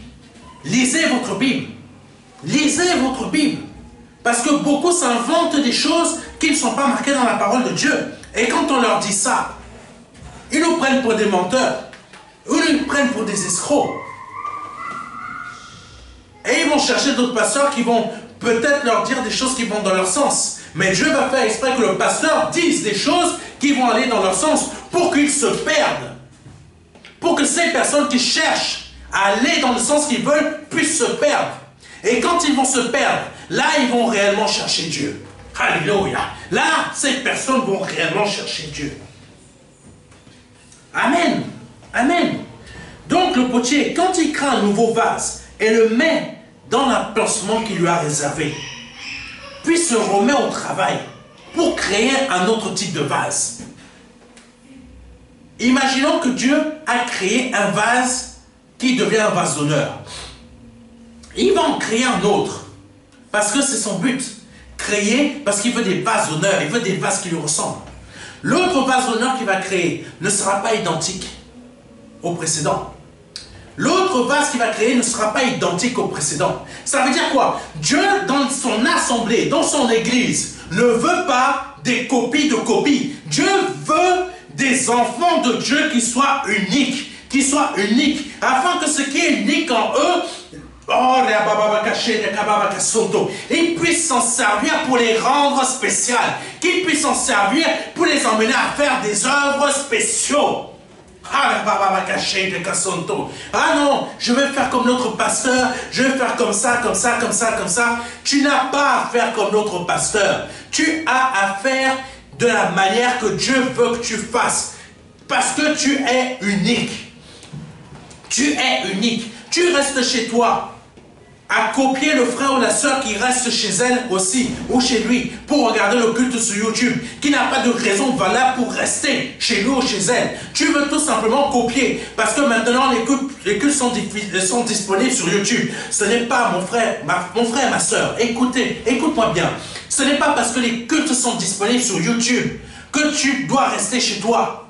lisez votre Bible. Lisez votre Bible. Parce que beaucoup s'inventent des choses qui ne sont pas marquées dans la parole de Dieu. Et quand on leur dit ça, ils nous prennent pour des menteurs. Ou ils nous prennent pour des escrocs. Et ils vont chercher d'autres pasteurs qui vont peut-être leur dire des choses qui vont dans leur sens. Mais Dieu va faire exprès que le pasteur dise des choses qui vont aller dans leur sens pour qu'ils se perdent. Pour que ces personnes qui cherchent à aller dans le sens qu'ils veulent puissent se perdre. Et quand ils vont se perdre, là ils vont réellement chercher Dieu. Alléluia. Là, ces personnes vont réellement chercher Dieu. Amen. Amen. Donc le potier, quand il crée un nouveau vase et le met dans l'emplacement qu'il lui a réservé, puis se remet au travail pour créer un autre type de vase. Imaginons que Dieu a créé un vase qui devient un vase d'honneur. Il va en créer un autre, parce que c'est son but. Créer, parce qu'il veut des vases d'honneur, il veut des vases qui lui ressemblent. L'autre vase d'honneur qu'il va créer ne sera pas identique au précédent. L'autre vase qu'il va créer ne sera pas identique au précédent. Ça veut dire quoi? Dieu, dans son assemblée, dans son église, ne veut pas des copies de copies. Dieu veut des enfants de Dieu qui soient uniques. Afin que ce qui est unique en eux, ils puissent s'en servir pour les rendre spéciales. Qu'ils puissent s'en servir pour les emmener à faire des œuvres spéciaux. Ah non, je vais faire comme notre pasteur, je vais faire comme ça. Tu n'as pas à faire comme notre pasteur. Tu as à faire de la manière que Dieu veut que tu fasses. Parce que tu es unique. Tu es unique. Tu restes chez toi à copier le frère ou la soeur qui reste chez elle aussi, ou chez lui, pour regarder le culte sur YouTube, qui n'a pas de raison valable pour rester chez lui ou chez elle. Tu veux tout simplement copier, parce que maintenant les cultes sont disponibles sur YouTube. Ce n'est pas mon frère et ma soeur. Écoute-moi bien. Ce n'est pas parce que les cultes sont disponibles sur YouTube que tu dois rester chez toi.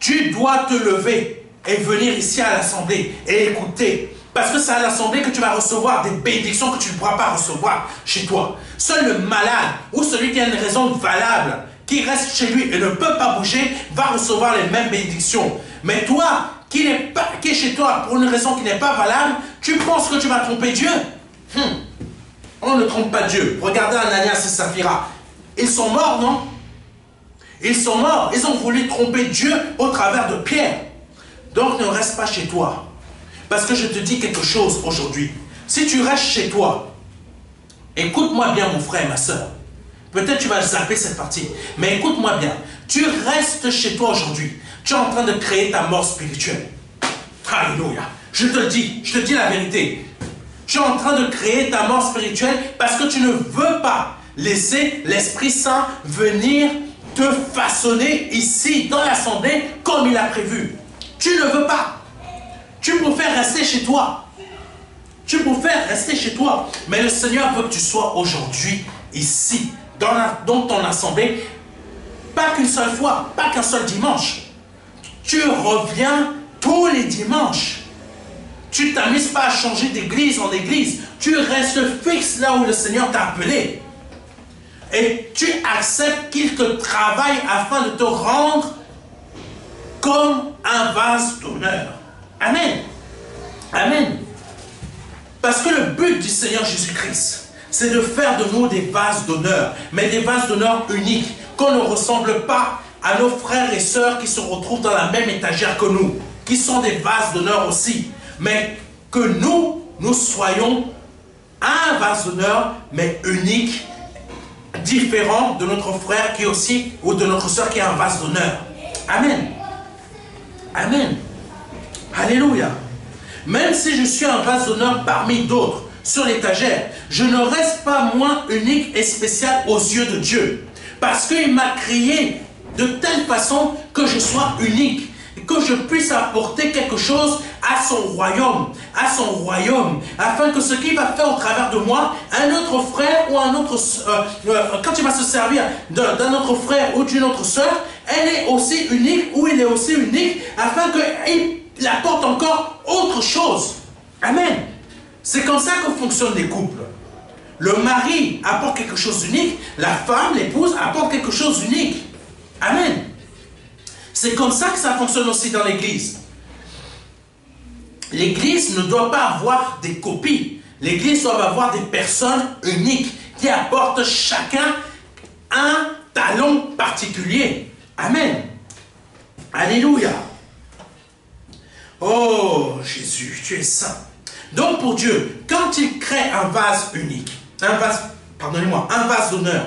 Tu dois te lever et venir ici à l'assemblée et écouter. Parce que c'est à l'assemblée que tu vas recevoir des bénédictions que tu ne pourras pas recevoir chez toi. Seul le malade ou celui qui a une raison valable, qui reste chez lui et ne peut pas bouger, va recevoir les mêmes bénédictions. Mais toi, qui est chez toi pour une raison qui n'est pas valable, tu penses que tu vas tromper Dieu? On ne trompe pas Dieu. Regardez Ananias et Saphira. Ils sont morts, non? Ils sont morts. Ils ont voulu tromper Dieu au travers de Pierre. Donc ne reste pas chez toi. Parce que je te dis quelque chose aujourd'hui. Si tu restes chez toi, écoute-moi bien mon frère et ma soeur. Peut-être tu vas zapper cette partie. Mais écoute-moi bien. Tu restes chez toi aujourd'hui. Tu es en train de créer ta mort spirituelle. Alléluia. Je te le dis. Je te dis la vérité. Tu es en train de créer ta mort spirituelle parce que tu ne veux pas laisser l'Esprit Saint venir te façonner ici dans l'assemblée comme il a prévu. Tu ne veux pas. Tu préfères rester chez toi. Tu préfères rester chez toi. Mais le Seigneur veut que tu sois aujourd'hui, ici, dans ton assemblée, pas qu'une seule fois, pas qu'un seul dimanche. Tu reviens tous les dimanches. Tu ne t'amuses pas à changer d'église en église. Tu restes fixe là où le Seigneur t'a appelé. Et tu acceptes qu'il te travaille afin de te rendre comme un vase d'honneur. Amen. Amen. Parce que le but du Seigneur Jésus-Christ, c'est de faire de nous des vases d'honneur, mais des vases d'honneur uniques, qu'on ne ressemble pas à nos frères et sœurs qui se retrouvent dans la même étagère que nous, qui sont des vases d'honneur aussi, mais que nous soyons un vase d'honneur, mais unique, différent de notre frère qui est aussi, ou de notre sœur qui est un vase d'honneur. Amen. Amen. Alléluia. Même si je suis un vase d'honneur parmi d'autres sur l'étagère, je ne reste pas moins unique et spécial aux yeux de Dieu. Parce qu'il m'a créé de telle façon que je sois unique. Que je puisse apporter quelque chose à son royaume, afin que ce qu'il va faire au travers de moi, un autre frère ou un autre, quand il va se servir d'un autre frère ou d'une autre sœur, elle est aussi unique ou il est aussi unique, afin qu'il apporte encore autre chose. Amen. C'est comme ça que fonctionnent les couples. Le mari apporte quelque chose d'unique, la femme, l'épouse, apporte quelque chose d'unique. Amen. C'est comme ça que ça fonctionne aussi dans l'église. L'église ne doit pas avoir des copies. L'église doit avoir des personnes uniques qui apportent chacun un talent particulier. Amen. Alléluia. Oh Jésus, tu es saint. Donc pour Dieu, quand il crée un vase unique, un vase d'honneur,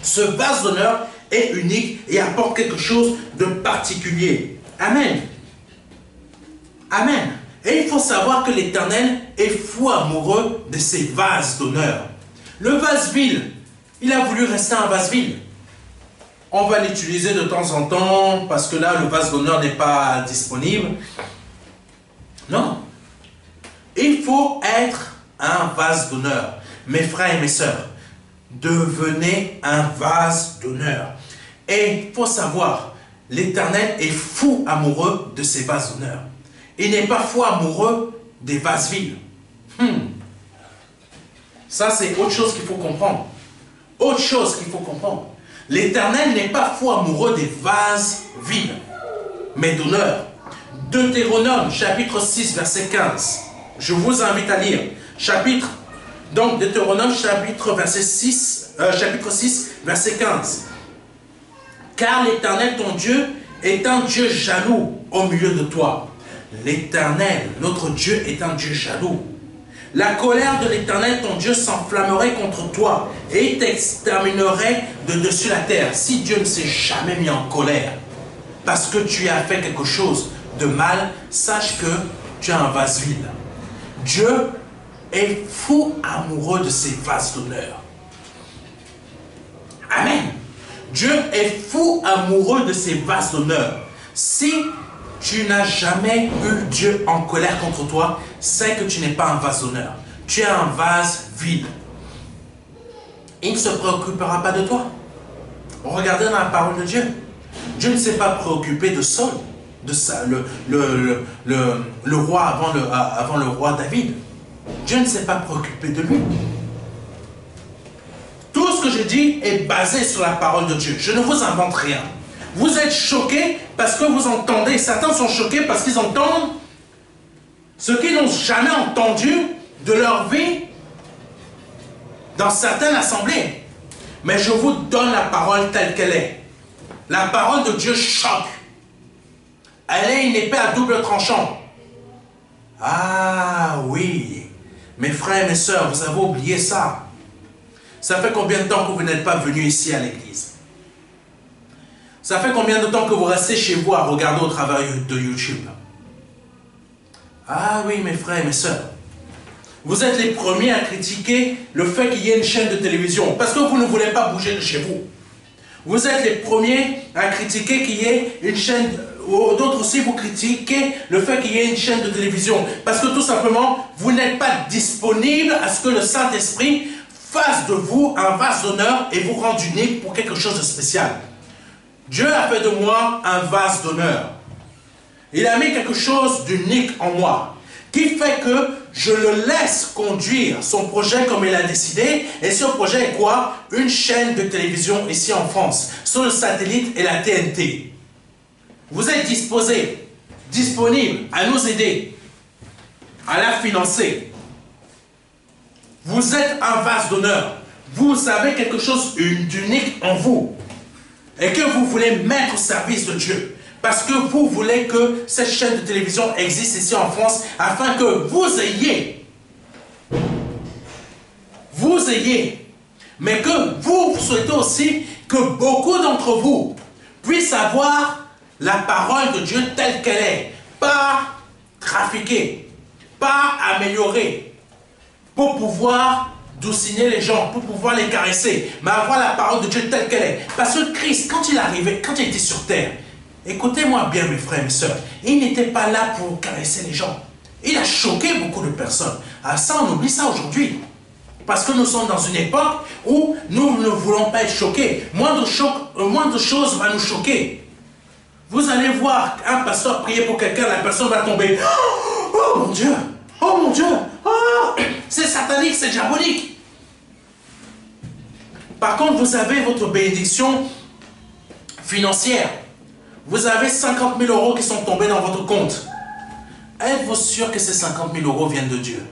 ce vase d'honneur est unique et apporte quelque chose de particulier. Amen. Amen. Et il faut savoir que l'Éternel est fou amoureux de ces vases d'honneur. Le vase vil, il a voulu rester un vase vil. On va l'utiliser de temps en temps parce que là, le vase d'honneur n'est pas disponible. Non. Il faut être un vase d'honneur. Mes frères et mes sœurs, devenez un vase d'honneur. Et il faut savoir, l'Éternel est fou amoureux de ces vases d'honneur. Il n'est pas fou amoureux des vases vides. Ça, c'est autre chose qu'il faut comprendre. Autre chose qu'il faut comprendre. L'Éternel n'est pas fou amoureux des vases vides, mais d'honneur. Deutéronome, chapitre 6, verset 15. Je vous invite à lire. Donc, Deutéronome, chapitre 6, verset 15. Car l'Éternel, ton Dieu, est un Dieu jaloux au milieu de toi. L'Éternel, notre Dieu, est un Dieu jaloux. La colère de l'Éternel, ton Dieu, s'enflammerait contre toi et il t'exterminerait de dessus la terre. Si Dieu ne s'est jamais mis en colère parce que tu as fait quelque chose de mal, sache que tu as un vase vide. Dieu est fou amoureux de ces vases d'honneur. Amen. Dieu est fou amoureux de ces vases d'honneur. Si tu n'as jamais eu Dieu en colère contre toi, c'est que tu n'es pas un vase d'honneur. Tu es un vase vide. Il ne se préoccupera pas de toi. Regardez dans la parole de Dieu. Dieu ne s'est pas préoccupé de Saul, le roi avant le roi David. Dieu ne s'est pas préoccupé de lui. Tout ce que je dis est basé sur la parole de Dieu. Je ne vous invente rien. Vous êtes choqués parce que vous entendez. Certains sont choqués parce qu'ils entendent ce qu'ils n'ont jamais entendu de leur vie dans certaines assemblées. Mais je vous donne la parole telle qu'elle est. La parole de Dieu choque. Elle est une épée à double tranchant. Ah oui, mes frères et mes sœurs, vous avez oublié ça. Ça fait combien de temps que vous n'êtes pas venus ici à l'église? Ça fait combien de temps que vous restez chez vous à regarder au travers de YouTube? Ah oui, mes frères et mes sœurs. Vous êtes les premiers à critiquer le fait qu'il y ait une chaîne de télévision parce que vous ne voulez pas bouger de chez vous. Vous êtes les premiers à critiquer qu'il y ait une chaîne, ou d'autres aussi vous critiquez le fait qu'il y ait une chaîne de télévision parce que tout simplement, vous n'êtes pas disponible à ce que le Saint-Esprit fasse de vous un vase d'honneur et vous rende unique pour quelque chose de spécial. Dieu a fait de moi un vase d'honneur. Il a mis quelque chose d'unique en moi qui fait que je le laisse conduire son projet comme il a décidé. Et ce projet est quoi? Une chaîne de télévision ici en France, sur le satellite et la TNT. Vous êtes disponible à nous aider, à la financer. Vous êtes un vase d'honneur. Vous avez quelque chose d'unique en vous et que vous voulez mettre au service de Dieu. Parce que vous voulez que cette chaîne de télévision existe ici en France afin que vous ayez, mais que vous souhaitez aussi que beaucoup d'entre vous puissent avoir la parole de Dieu telle qu'elle est. Pas trafiquer, pas améliorer, pour pouvoir douciner les gens, pour pouvoir les caresser, mais avoir la parole de Dieu telle qu'elle est. Parce que Christ, quand il arrivait, quand il était sur terre, écoutez-moi bien mes frères et mes sœurs, il n'était pas là pour caresser les gens. Il a choqué beaucoup de personnes. Ah, ça, on oublie ça aujourd'hui. Parce que nous sommes dans une époque où nous ne voulons pas être choqués. Moindre chose va nous choquer. Vous allez voir un pasteur prier pour quelqu'un, la personne va tomber. Oh mon Dieu! Oh mon Dieu! Oh, c'est satanique, c'est diabolique. Par contre, vous avez votre bénédiction financière. Vous avez 50 000 € qui sont tombés dans votre compte. Êtes-vous sûr que ces 50 000 € viennent de Dieu?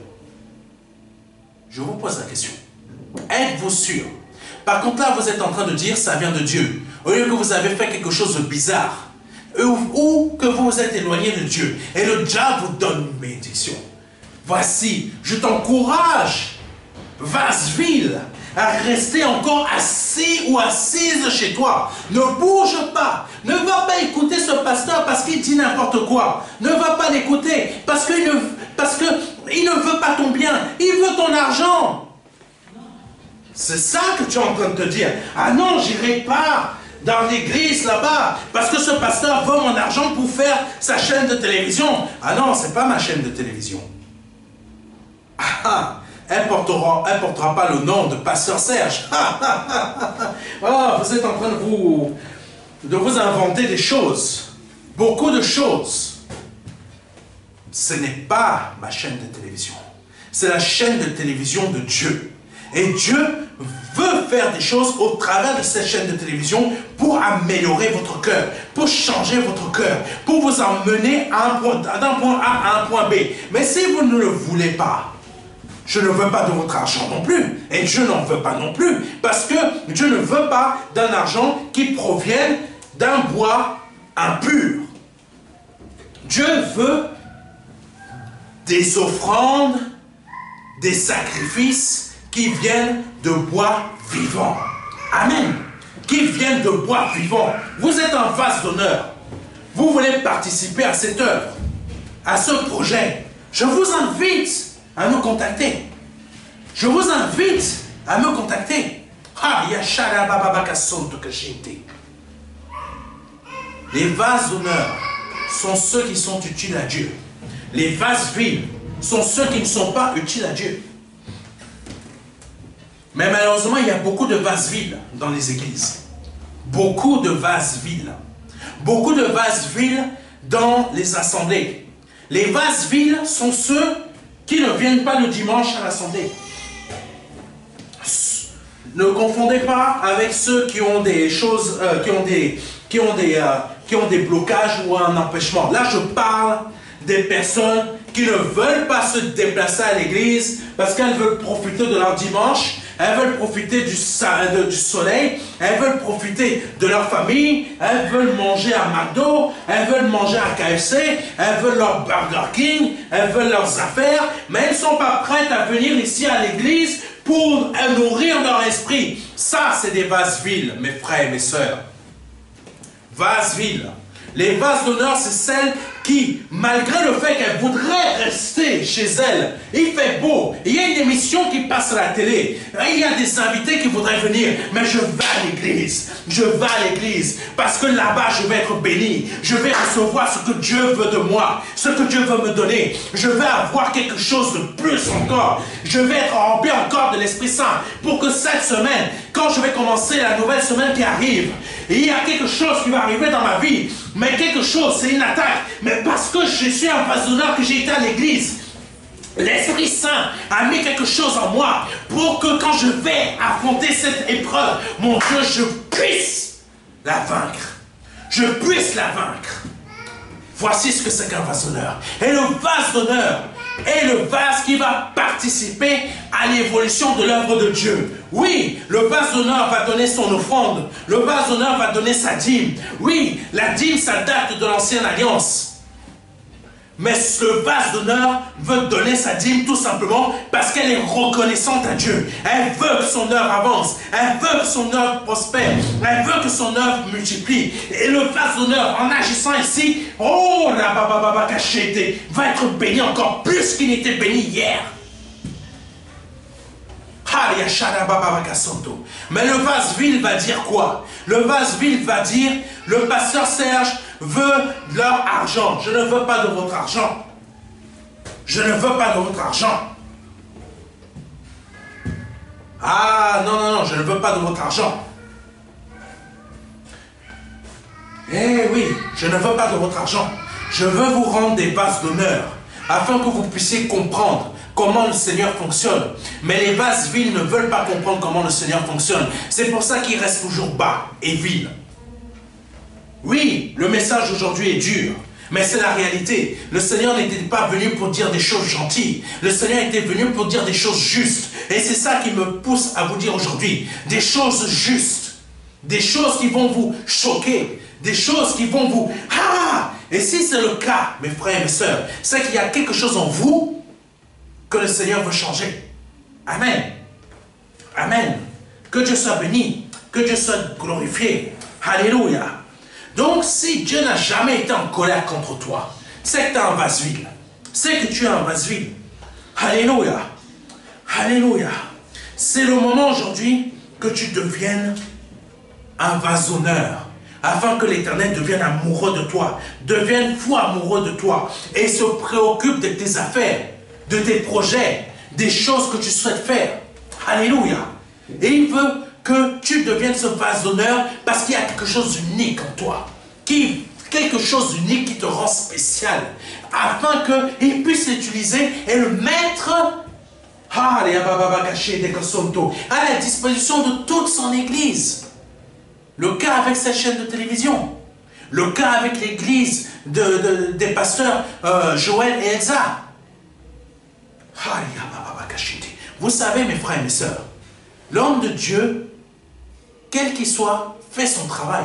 Je vous pose la question. Êtes-vous sûr? Par contre, là, vous êtes en train de dire ça vient de Dieu. Au lieu que vous avez fait quelque chose de bizarre. Ou que vous vous êtes éloigné de Dieu. Et le diable vous donne une bénédiction. Voici, je t'encourage, Vasville, à rester encore assis ou assise chez toi. Ne bouge pas. Ne va pas écouter ce pasteur parce qu'il dit n'importe quoi. Ne va pas l'écouter parce qu'il ne veut pas ton bien. Il veut ton argent. C'est ça que tu es en train de te dire. Ah non, j'irai pas dans l'église là-bas parce que ce pasteur veut mon argent pour faire sa chaîne de télévision. Ah non, c'est pas ma chaîne de télévision. Elle portera pas le nom de pasteur Serge. Oh, vous êtes en train de vous inventer des choses. Beaucoup de choses. Ce n'est pas ma chaîne de télévision. C'est la chaîne de télévision de Dieu. Et Dieu veut faire des choses au travers de cette chaîne de télévision pour améliorer votre cœur, pour changer votre cœur, pour vous emmener d'un point A à un point B. Mais si vous ne le voulez pas, je ne veux pas de votre argent non plus. Et Dieu n'en veut pas non plus. Parce que Dieu ne veut pas d'un argent qui provienne d'un bois impur. Dieu veut des offrandes, des sacrifices qui viennent de bois vivant. Amen. Qui viennent de bois vivant. Vous êtes un vase d'honneur. Vous voulez participer à cette œuvre, à ce projet. Je vous invite à me contacter. Je vous invite à me contacter. Les vases d'honneur sont ceux qui sont utiles à Dieu. Les vases vides sont ceux qui ne sont pas utiles à Dieu. Mais malheureusement, il y a beaucoup de vases vides dans les églises. Beaucoup de vases vides. Beaucoup de vases vides dans les assemblées. Les vases vides sont ceux qui ne viennent pas le dimanche à l'assemblée. Ne confondez pas avec ceux qui ont des choses, qui ont des blocages ou un empêchement. Là, je parle des personnes qui ne veulent pas se déplacer à l'église parce qu'elles veulent profiter de leur dimanche, elles veulent profiter du soleil, elles veulent profiter de leur famille, elles veulent manger à McDo, elles veulent manger à KFC, elles veulent leur Burger King, elles veulent leurs affaires, mais elles ne sont pas prêtes à venir ici à l'église pour nourrir leur esprit. Ça, c'est des vases vides, mes frères et mes sœurs. Vases vides. Les vases d'honneur, c'est celles qui, malgré le fait qu'elles voudraient rester chez elles, il fait beau, il y a une émission qui passe à la télé, il y a des invités qui voudraient venir, mais je vais à l'église, parce que là-bas je vais être béni, je vais recevoir ce que Dieu veut de moi, ce que Dieu veut me donner, je vais avoir quelque chose de plus encore, je vais être rempli encore de l'Esprit Saint, pour que cette semaine, quand je vais commencer la nouvelle semaine qui arrive, il y a quelque chose qui va arriver dans ma vie, mais quelque chose, c'est une attaque, mais parce que je suis un vase d'honneur, que j'ai été à l'église, l'Esprit Saint a mis quelque chose en moi pour que quand je vais affronter cette épreuve, mon Dieu, je puisse la vaincre. Je puisse la vaincre. Voici ce que c'est qu'un vase d'honneur. Et le vase d'honneur est le vase qui va participer à l'évolution de l'œuvre de Dieu. Oui, le vase d'honneur va donner son offrande. Le vase d'honneur va donner sa dîme. Oui, la dîme, ça date de l'ancienne alliance. Mais le vase d'honneur veut donner sa dîme tout simplement parce qu'elle est reconnaissante à Dieu. Elle veut que son œuvre avance. Elle veut que son œuvre prospère. Elle veut que son œuvre multiplie. Et le vase d'honneur, en agissant ici, oh, la bababa cachete, va être béni encore plus qu'il n'était béni hier. Mais le vase vide va dire quoi? Le vase vide va dire, le pasteur Serge veut leur argent. Je ne veux pas de votre argent. Je ne veux pas de votre argent. Ah, non, non, non, je ne veux pas de votre argent. Eh oui, je ne veux pas de votre argent. Je veux vous rendre des vases d'honneur, afin que vous puissiez comprendre comment le Seigneur fonctionne. Mais les vases vides ne veulent pas comprendre comment le Seigneur fonctionne. C'est pour ça qu'ils restent toujours bas et vides. Oui, le message aujourd'hui est dur, mais c'est la réalité. Le Seigneur n'était pas venu pour dire des choses gentilles. Le Seigneur était venu pour dire des choses justes. Et c'est ça qui me pousse à vous dire aujourd'hui. Des choses justes. Des choses qui vont vous choquer. Des choses qui vont vous... Ah! Et si c'est le cas, mes frères et mes sœurs, c'est qu'il y a quelque chose en vous que le Seigneur veut changer. Amen. Amen. Que Dieu soit béni. Que Dieu soit glorifié. Alléluia. Donc, si Dieu n'a jamais été en colère contre toi, c'est que tu as un vase vide. C'est que tu as un vase vide. Alléluia. Alléluia. C'est le moment aujourd'hui que tu deviennes un vase d'honneur, afin que l'Éternel devienne amoureux de toi, devienne fou amoureux de toi, et se préoccupe de tes affaires, de tes projets, des choses que tu souhaites faire. Alléluia. Et il veut que tu deviennes ce vase d'honneur parce qu'il y a quelque chose d'unique en toi. Quelque chose d'unique qui te rend spécial. Afin qu'il puisse l'utiliser et le mettre à la disposition de toute son église. Le cas avec cette chaîne de télévision. Le cas avec l'église des pasteurs Joël et Elsa. Vous savez, mes frères et mes sœurs, l'homme de Dieu, quel qu'il soit, fait son travail.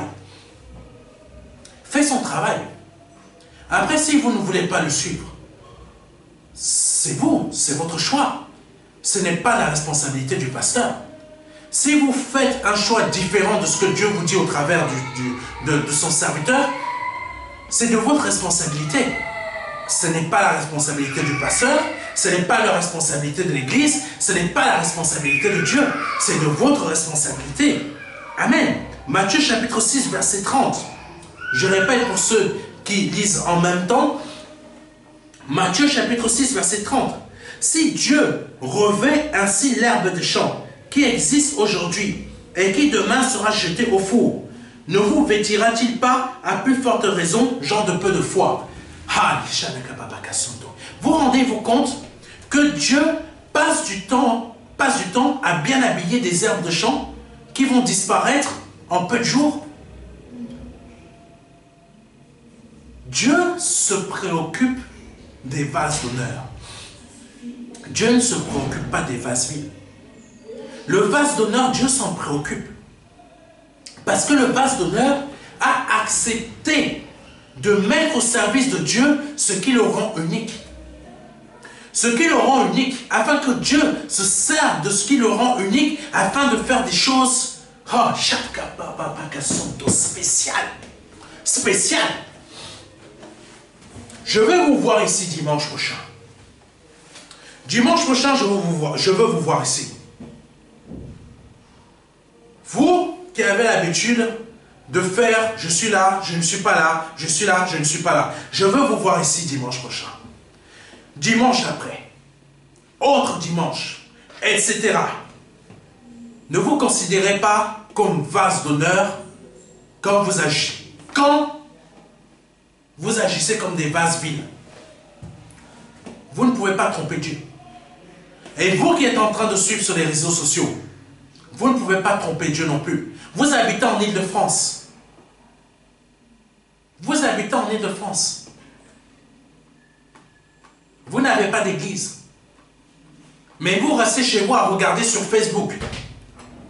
Fait son travail. Après, si vous ne voulez pas le suivre, c'est vous, c'est votre choix. Ce n'est pas la responsabilité du pasteur. Si vous faites un choix différent de ce que Dieu vous dit au travers de son serviteur, c'est de votre responsabilité. Ce n'est pas la responsabilité du pasteur, ce n'est pas la responsabilité de l'église, ce n'est pas la responsabilité de Dieu, c'est de votre responsabilité. Amen. Matthieu chapitre 6, verset 30. Je répète pour ceux qui lisent en même temps. Matthieu chapitre 6, verset 30. Si Dieu revêt ainsi l'herbe des champs qui existe aujourd'hui et qui demain sera jetée au four, ne vous vêtira-t-il pas à plus forte raison, gens de peu de foi? Vous rendez-vous compte que Dieu passe du temps à bien habiller des herbes de champs qui vont disparaître en peu de jours? Dieu se préoccupe des vases d'honneur. Dieu ne se préoccupe pas des vases vides. Le vase d'honneur, Dieu s'en préoccupe. Parce que le vase d'honneur a accepté de mettre au service de Dieu ce qui le rend unique. Ce qui le rend unique, afin que Dieu se serve de ce qui le rend unique, afin de faire des choses spéciales. Spéciales. Je vais vous voir ici dimanche prochain. Dimanche prochain, je veux vous voir ici. Vous qui avez l'habitude de faire, je suis là, je ne suis pas là, je suis là, je ne suis pas là. Je veux vous voir ici dimanche prochain. Dimanche après, autre dimanche, etc. Ne vous considérez pas comme vase d'honneur quand vous agissez. Quand vous agissez comme des vases vides, vous ne pouvez pas tromper Dieu. Et vous qui êtes en train de suivre sur les réseaux sociaux, vous ne pouvez pas tromper Dieu non plus. Vous habitez en Île-de-France. Vous habitez en Île-de-France. Vous n'avez pas d'église. Mais vous restez chez vous à regarder sur Facebook,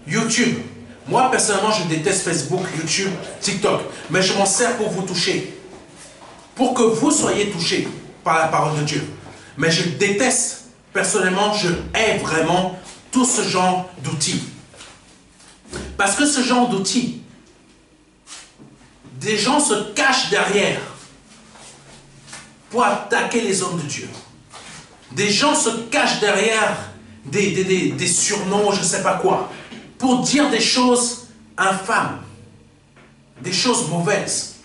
YouTube. Moi, personnellement, je déteste Facebook, YouTube, TikTok. Mais je m'en sers pour vous toucher. Pour que vous soyez touchés. par la parole de Dieu. Mais je déteste, personnellement, je hais vraiment tout ce genre d'outils. Parce que ce genre d'outils, des gens se cachent derrière pour attaquer les hommes de Dieu. Des gens se cachent derrière des surnoms, je ne sais pas quoi, pour dire des choses infâmes, des choses mauvaises.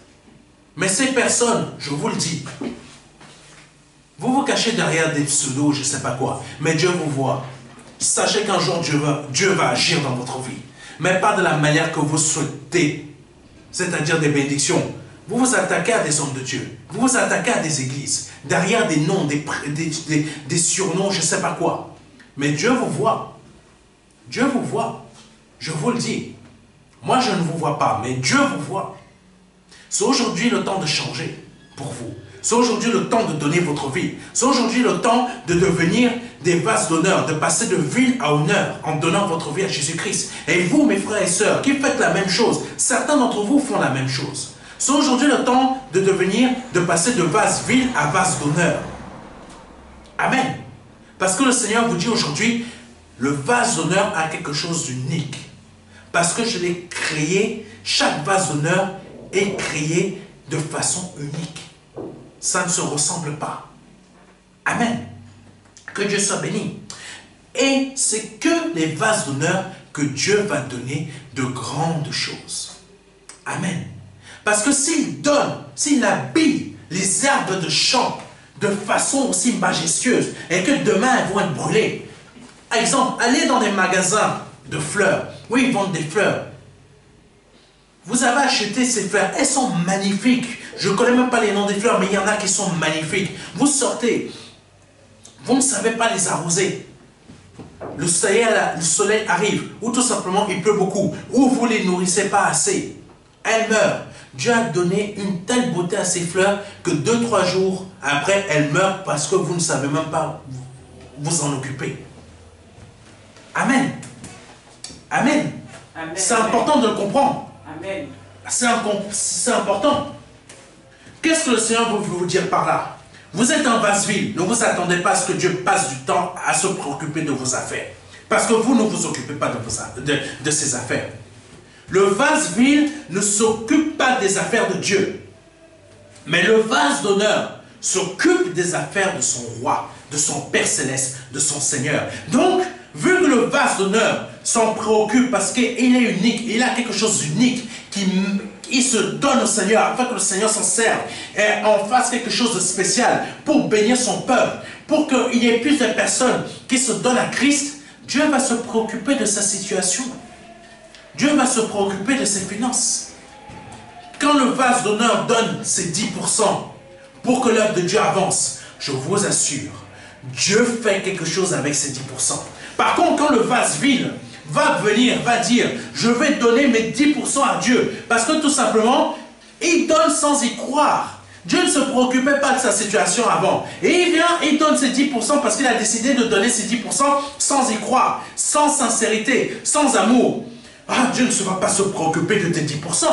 Mais ces personnes, je vous le dis, vous vous cachez derrière des pseudos, je ne sais pas quoi, mais Dieu vous voit. Sachez qu'un jour Dieu va agir dans votre vie, mais pas de la manière que vous souhaitez, c'est-à-dire des bénédictions. Vous vous attaquez à des hommes de Dieu, vous vous attaquez à des églises, derrière des noms, des surnoms, je ne sais pas quoi. Mais Dieu vous voit. Dieu vous voit. Je vous le dis. Moi, je ne vous vois pas, mais Dieu vous voit. C'est aujourd'hui le temps de changer pour vous. C'est aujourd'hui le temps de donner votre vie. C'est aujourd'hui le temps de devenir des vases d'honneur, de passer de vil à honneur en donnant votre vie à Jésus-Christ. Et vous, mes frères et sœurs, qui faites la même chose, certains d'entre vous font la même chose. C'est aujourd'hui le temps de passer de vase vil à vase d'honneur. Amen. Parce que le Seigneur vous dit aujourd'hui, le vase d'honneur a quelque chose d'unique. Parce que je l'ai créé, chaque vase d'honneur est créé de façon unique. Ça ne se ressemble pas. Amen. Que Dieu soit béni. Et c'est que les vases d'honneur que Dieu va donner de grandes choses. Amen. Parce que s'il donne, s'il habille les herbes de champ de façon aussi majestueuse et que demain elles vont être brûlées. Par exemple, allez dans des magasins de fleurs. Oui, ils vendent des fleurs. Vous avez acheté ces fleurs, elles sont magnifiques. Je ne connais même pas les noms des fleurs, mais il y en a qui sont magnifiques. Vous sortez, vous ne savez pas les arroser. Le soleil arrive, ou tout simplement il pleut beaucoup, ou vous ne les nourrissez pas assez. Elles meurent. Dieu a donné une telle beauté à ces fleurs que 2-3 jours après, elles meurent parce que vous ne savez même pas vous en occuper. Amen. Amen. C'est important de le comprendre. Amen. C'est important. Qu'est-ce que le Seigneur veut vous dire par là? Vous êtes un vase vide. Ne vous attendez pas à ce que Dieu passe du temps à se préoccuper de vos affaires. Parce que vous ne vous occupez pas de ses affaires. Le vase vide ne s'occupe pas des affaires de Dieu. Mais le vase d'honneur s'occupe des affaires de son roi, de son Père Céleste, de son Seigneur. Donc, vu que le vase d'honneur s'en préoccupe parce qu'il est unique, il a quelque chose d'unique, il se donne au Seigneur afin que le Seigneur s'en serve et en fasse quelque chose de spécial pour bénir son peuple, pour qu'il y ait plus de personnes qui se donnent à Christ, Dieu va se préoccuper de sa situation. Dieu va se préoccuper de ses finances. Quand le vase d'honneur donne ses 10% pour que l'œuvre de Dieu avance, je vous assure, Dieu fait quelque chose avec ces 10%. Par contre, quand le vase vide va venir, va dire, je vais donner mes 10% à Dieu, parce que tout simplement, il donne sans y croire. Dieu ne se préoccupait pas de sa situation avant. Et il vient, il donne ses 10% parce qu'il a décidé de donner ses 10% sans y croire, sans sincérité, sans amour. Ah, Dieu ne va pas se préoccuper de tes 10%.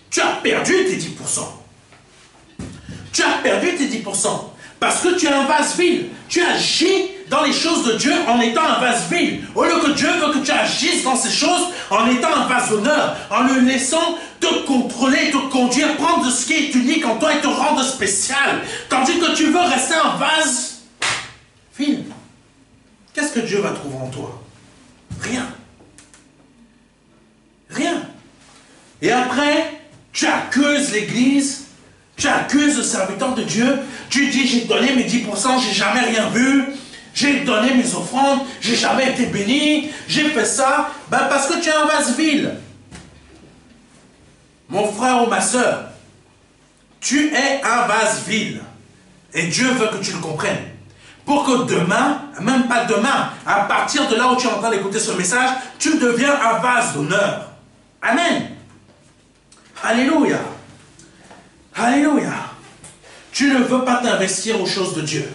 Tu as perdu tes 10%. Tu as perdu tes 10%. Parce que tu es un vase vide. Tu agis dans les choses de Dieu en étant un vase vide. Au lieu que Dieu veut que tu agisses dans ces choses en étant un vase d'honneur, en le laissant te contrôler, te conduire, prendre ce qui est unique en toi et te rendre spécial. Tandis que tu veux rester un vase vide. Qu'est-ce que Dieu va trouver en toi? Rien. Rien. Et après, tu accuses l'Église, tu accuses le serviteur de Dieu, tu dis j'ai donné mes 10%, j'ai jamais rien vu, j'ai donné mes offrandes, j'ai jamais été béni, j'ai fait ça, ben parce que tu es un vase vide. Mon frère ou ma soeur, tu es un vase vide. Et Dieu veut que tu le comprennes. Pour que demain, même pas demain, à partir de là où tu es en train d'écouter ce message, tu deviens un vase d'honneur. Amen. Alléluia. Alléluia. Tu ne veux pas t'investir aux choses de Dieu.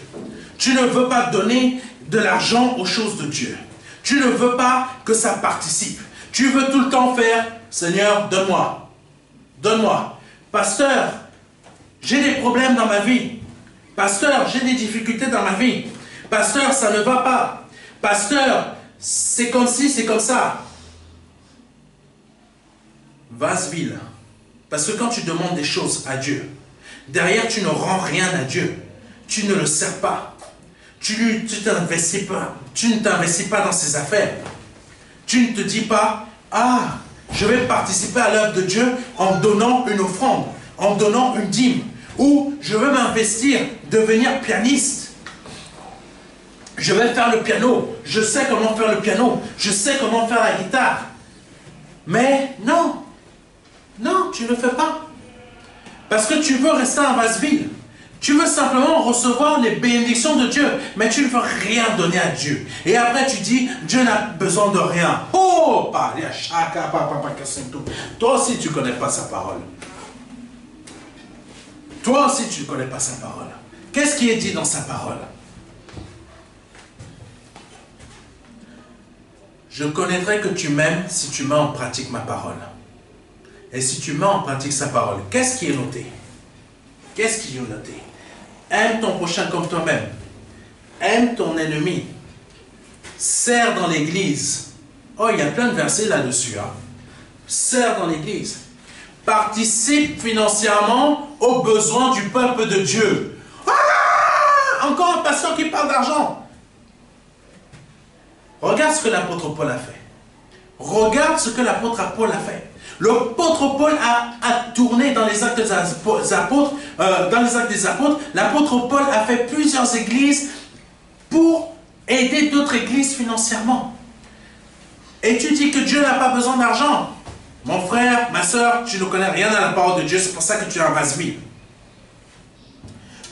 Tu ne veux pas donner de l'argent aux choses de Dieu. Tu ne veux pas que ça participe. Tu veux tout le temps faire, Seigneur, donne-moi. Donne-moi. Pasteur, j'ai des problèmes dans ma vie. Pasteur, j'ai des difficultés dans ma vie. Pasteur, ça ne va pas. Pasteur, c'est comme ci, c'est comme ça. Vase vile. Parce que quand tu demandes des choses à Dieu, derrière tu ne rends rien à Dieu. Tu ne le sers pas. Tu ne t'investis pas dans ses affaires. Tu ne te dis pas, ah, je vais participer à l'œuvre de Dieu en donnant une offrande, en donnant une dîme. Ou je vais m'investir, devenir pianiste. Je vais faire le piano. Je sais comment faire le piano. Je sais comment faire la guitare. Mais non. Non, tu ne le fais pas. Parce que tu veux rester un vase vide. Tu veux simplement recevoir les bénédictions de Dieu. Mais tu ne veux rien donner à Dieu. Et après tu dis, Dieu n'a besoin de rien. Oh, toi aussi tu ne connais pas sa parole. Toi aussi tu ne connais pas sa parole. Qu'est-ce qui est dit dans sa parole? Je connaîtrai que tu m'aimes si tu mets en pratique ma parole. Et si tu mets en pratique sa parole, qu'est-ce qui est noté? Qu'est-ce qui est noté? Aime ton prochain comme toi-même. Aime ton ennemi. Sers dans l'église. Oh, il y a plein de versets là-dessus. Hein. Sers dans l'église. Participe financièrement aux besoins du peuple de Dieu. Ah! Encore un pasteur qui parle d'argent. Regarde ce que l'apôtre Paul a fait. Regarde ce que l'apôtre Paul a fait. L'apôtre Paul a tourné dans les actes des apôtres. L'apôtre Paul a fait plusieurs églises pour aider d'autres églises financièrement. Et tu dis que Dieu n'a pas besoin d'argent. Mon frère, ma soeur, tu ne connais rien à la parole de Dieu, c'est pour ça que tu es un vase vide.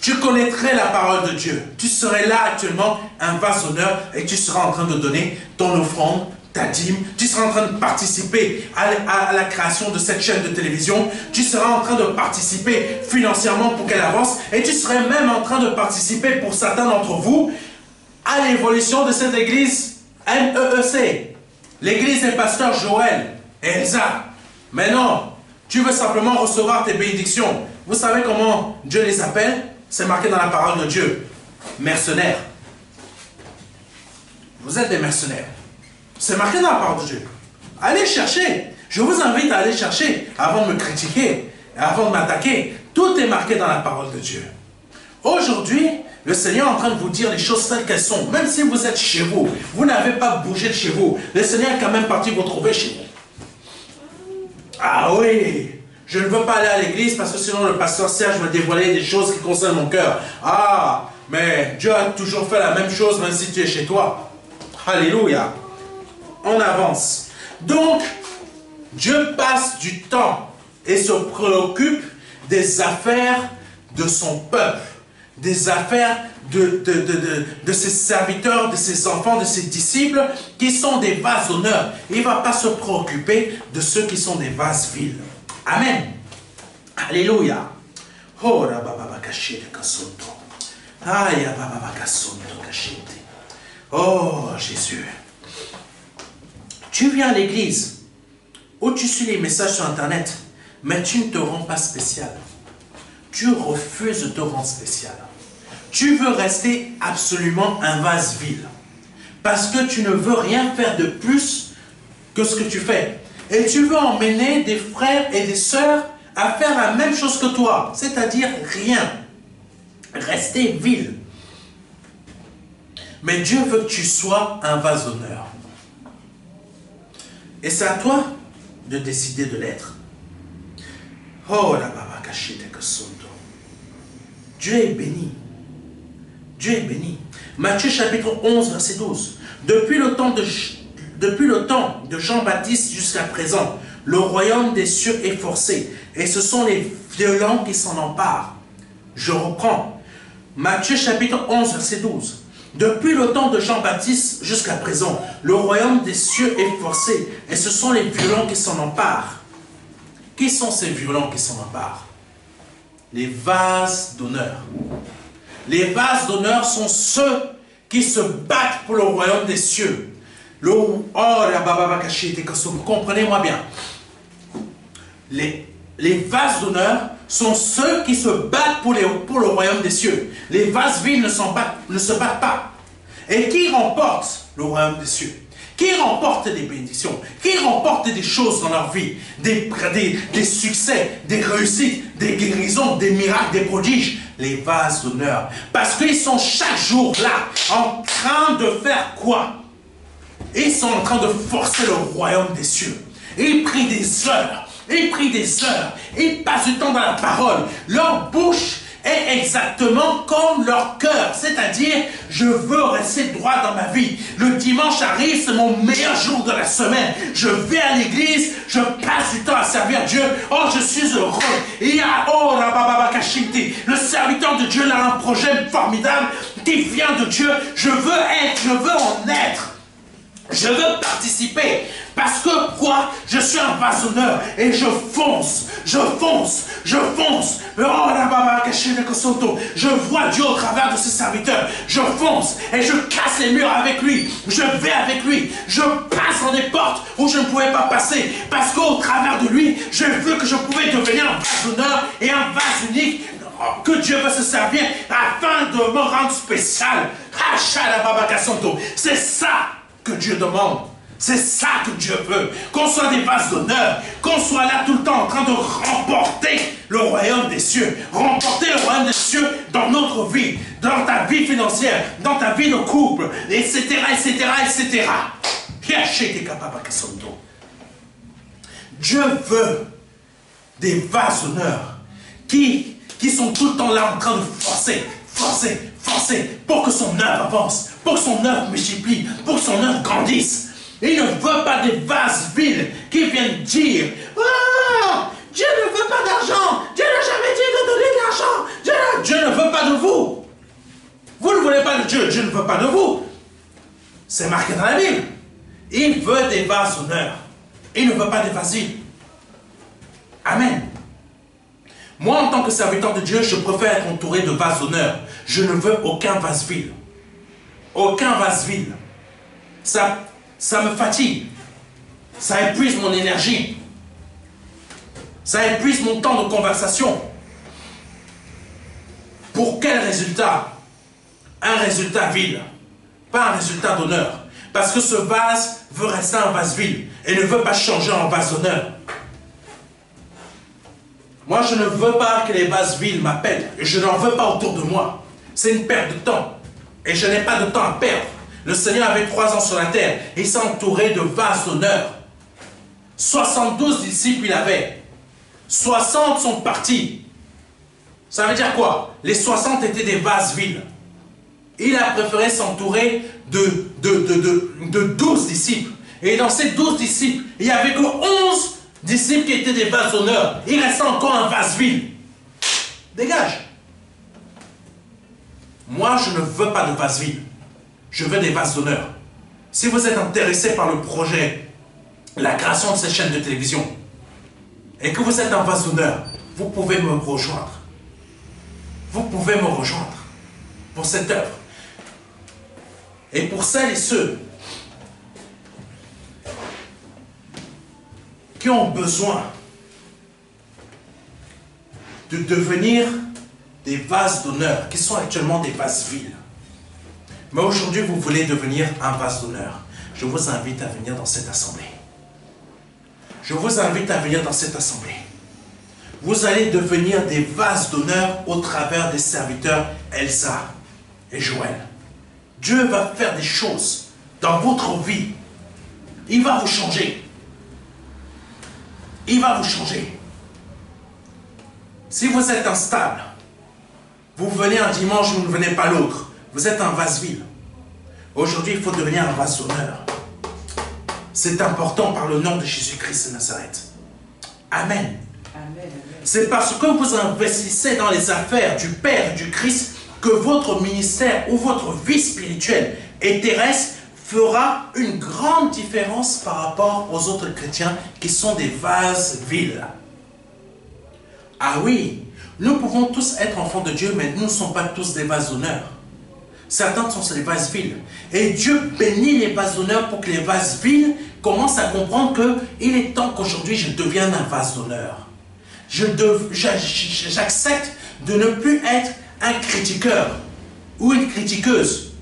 Tu connaîtrais la parole de Dieu. Tu serais là actuellement, un vase d'honneur, et tu seras en train de donner ton offrande, ta dîme. Tu seras en train de participer à la création de cette chaîne de télévision. Tu seras en train de participer financièrement pour qu'elle avance. Et tu serais même en train de participer pour certains d'entre vous à l'évolution de cette église NEEC. L'église des pasteurs Joël et Elsa. Mais non, tu veux simplement recevoir tes bénédictions. Vous savez comment Dieu les appelle? C'est marqué dans la parole de Dieu. Mercenaires. Vous êtes des mercenaires. C'est marqué dans la parole de Dieu. Allez chercher. Je vous invite à aller chercher avant de me critiquer, avant de m'attaquer. Tout est marqué dans la parole de Dieu. Aujourd'hui, le Seigneur est en train de vous dire les choses telles qu'elles sont. Même si vous êtes chez vous, vous n'avez pas bougé de chez vous. Le Seigneur est quand même parti vous trouver chez vous. Ah oui, je ne veux pas aller à l'église parce que sinon le pasteur Serge me dévoiler des choses qui concernent mon cœur. Ah, mais Dieu a toujours fait la même chose même si tu es chez toi. Alléluia. On avance. Donc, Dieu passe du temps et se préoccupe des affaires de son peuple, des affaires de ses serviteurs, de ses enfants, de ses disciples, qui sont des vases d'honneur. Il ne va pas se préoccuper de ceux qui sont des vases viles. Amen. Alléluia. Oh, oh, Jésus. Tu viens à l'église ou tu suis les messages sur Internet, mais tu ne te rends pas spécial. Tu refuses de te rendre spécial. Tu veux rester absolument un vase vide. Parce que tu ne veux rien faire de plus que ce que tu fais. Et tu veux emmener des frères et des sœurs à faire la même chose que toi. C'est-à-dire rien. Rester vide. Mais Dieu veut que tu sois un vase d'honneur. Et c'est à toi de décider de l'être. Oh la baba cachete que sonto. Dieu est béni. Dieu est béni. Matthieu chapitre 11, verset 12. Depuis le temps de Jean-Baptiste jusqu'à présent, le royaume des cieux est forcé. Et ce sont les violents qui s'en emparent. Je reprends. Matthieu chapitre 11, verset 12. Depuis le temps de Jean-Baptiste jusqu'à présent, le royaume des cieux est forcé. Et ce sont les violents qui s'en emparent. Qui sont ces violents qui s'en emparent? Les vases d'honneur. Les vases d'honneur sont ceux qui se battent pour le royaume des cieux. Comprenez-moi bien. Les vases d'honneur sont ceux qui se battent pour le royaume des cieux. Les vases vides ne se battent pas. Et qui remporte le royaume des cieux? Qui remporte des bénédictions? Qui remporte des choses dans leur vie? Des succès, des réussites, des guérisons, des miracles, des prodiges? Les vases d'honneur. Parce qu'ils sont chaque jour là, en train de faire quoi? Ils sont en train de forcer le royaume des cieux. Ils prient des heures. Ils prient des heures. Ils passent du temps dans la parole. Leur bouche est exactement comme leur cœur. C'est-à-dire, je veux rester droit dans ma vie. Le dimanche arrive, c'est mon meilleur jour de la semaine. Je vais à l'église, je passe du temps à servir Dieu. Oh, je suis heureux. Il y a, oh, le serviteur de Dieu a un projet formidable qui vient de Dieu. Je veux en être. Je veux participer. Parce que quoi? Je suis un vase d'honneur et je fonce. Je fonce. Je fonce. Je vois Dieu au travers de ses serviteurs. Je fonce et je casse les murs avec lui. Je vais avec lui. Je passe dans des portes où je ne pouvais pas passer. Parce qu'au travers de lui, j'ai vu que je pouvais devenir un vase d'honneur et un vase unique que Dieu veut se servir afin de me rendre spécial. C'est ça que Dieu demande. C'est ça que Dieu veut. Qu'on soit des vases d'honneur. Qu'on soit là tout le temps en train de remporter le royaume des cieux. Remporter le royaume des cieux dans notre vie. Dans ta vie financière. Dans ta vie de couple. Etc. etc. etc. Dieu veut des vases d'honneur qui sont tout le temps là en train de forcer pour que son œuvre avance, pour que son œuvre multiplie, pour que son œuvre grandisse. Il ne veut pas des vases vides qui viennent dire « Oh, Dieu ne veut pas d'argent, Dieu n'a jamais dit de donner de l'argent, Dieu ne veut pas de vous. Vous ne voulez pas de Dieu, Dieu ne veut pas de vous. » C'est marqué dans la Bible. Il veut des vases d'honneur. Il ne veut pas des vases vides. Amen. Moi, en tant que serviteur de Dieu, je préfère être entouré de vases d'honneur. Je ne veux aucun vase vide. Aucun vase vide. Ça me fatigue. Ça épuise mon énergie. Ça épuise mon temps de conversation. Pour quel résultat? Un résultat vide. Pas un résultat d'honneur. Parce que ce vase veut rester un vase vide et ne veut pas changer en vase d'honneur. Moi, je ne veux pas que les vases vides m'appellent. Et je n'en veux pas autour de moi. C'est une perte de temps. Et je n'ai pas de temps à perdre. Le Seigneur avait 3 ans sur la terre. Il s'est entouré de vases d'honneur. 72 disciples il avait. 60 sont partis. Ça veut dire quoi? Les 60 étaient des vases vides. Il a préféré s'entourer de 12 disciples. Et dans ces 12 disciples, il n'y avait que 11 disciples qui étaient des vases d'honneur. Il restait encore un vase vide. Dégage. Moi, je ne veux pas de vase vide. Je veux des vases d'honneur. Si vous êtes intéressé par le projet, la création de cette chaîne de télévision, et que vous êtes un vase d'honneur, vous pouvez me rejoindre. Vous pouvez me rejoindre pour cette œuvre. Et pour celles et ceux qui ont besoin de devenir des vases d'honneur, qui sont actuellement des vases vides. Mais aujourd'hui, vous voulez devenir un vase d'honneur. Je vous invite à venir dans cette assemblée. Je vous invite à venir dans cette assemblée. Vous allez devenir des vases d'honneur au travers des serviteurs Elsa et Joël. Dieu va faire des choses dans votre vie. Il va vous changer. Il va vous changer. Si vous êtes instable, vous venez un dimanche, vous ne venez pas l'autre. Vous êtes un vase vide. Aujourd'hui, il faut devenir un vase d'honneur. C'est important par le nom de Jésus-Christ de Nazareth. Amen. C'est parce que vous investissez dans les affaires du Père et du Christ que votre ministère ou votre vie spirituelle et terrestre fera une grande différence par rapport aux autres chrétiens qui sont des vases vides. Ah oui, nous pouvons tous être enfants de Dieu, mais nous ne sommes pas tous des vases d'honneur. Certains sont des vases vides. Et Dieu bénit les vases d'honneur pour que les vases vides commencent à comprendre qu'il est temps qu'aujourd'hui je devienne un vase d'honneur. J'accepte de ne plus être un critiqueur ou une critiqueuse.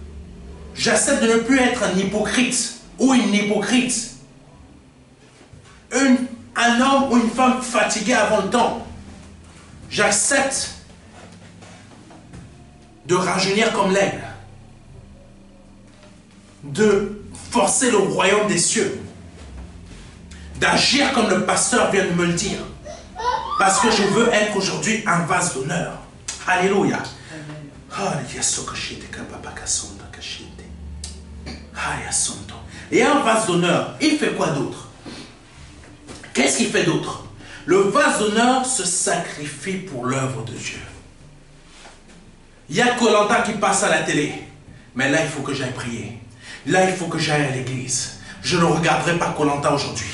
J'accepte de ne plus être un hypocrite ou une hypocrite. Un homme ou une femme fatigué avant le temps. J'accepte de rajeunir comme l'aigle. De forcer le royaume des cieux. D'agir comme le pasteur vient de me le dire. Parce que je veux être aujourd'hui un vase d'honneur. Alléluia. Et un vase d'honneur, il fait quoi d'autre? Qu'est-ce qu'il fait d'autre? Le vase d'honneur se sacrifie pour l'œuvre de Dieu. Il y a Koh-Lanta qui passe à la télé. Mais là, il faut que j'aille prier. Là, il faut que j'aille à l'église. Je ne regarderai pas Koh-Lanta aujourd'hui.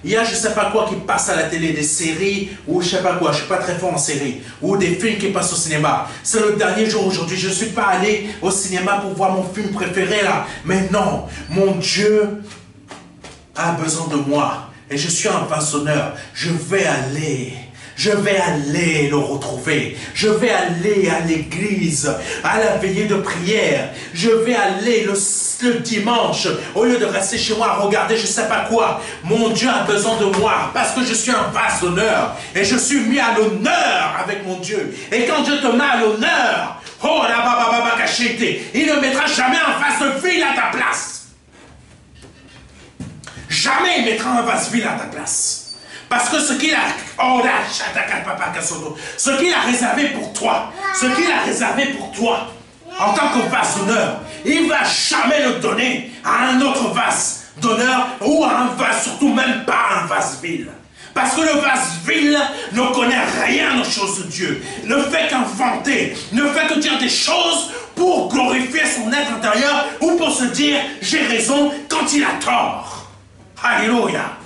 Il y a je ne sais pas quoi qui passe à la télé, des séries ou je ne sais pas quoi, je ne suis pas très fort en séries, ou des films qui passent au cinéma. C'est le dernier jour aujourd'hui, je ne suis pas allé au cinéma pour voir mon film préféré là. Mais non, mon Dieu a besoin de moi et je suis un vase d'honneur. Je vais aller le retrouver. Je vais aller à l'église, à la veillée de prière. Je vais aller le dimanche, au lieu de rester chez moi à regarder je ne sais pas quoi. Mon Dieu a besoin de moi parce que je suis un vase d'honneur. Et je suis mis à l'honneur avec mon Dieu. Et quand Dieu te met à l'honneur, oh la baba cachette, il ne mettra jamais un vase de vile à ta place. Jamais il mettra un vase vile à ta place. Parce que ce qu'il a, ce qu'il a réservé pour toi, en tant que vase d'honneur, il ne va jamais le donner à un autre vase d'honneur ou à un vase, surtout même pas un vase vil. Parce que le vase vil ne connaît rien aux choses de Dieu, ne fait qu'inventer, ne fait que dire des choses pour glorifier son être intérieur ou pour se dire j'ai raison quand il a tort. Alléluia.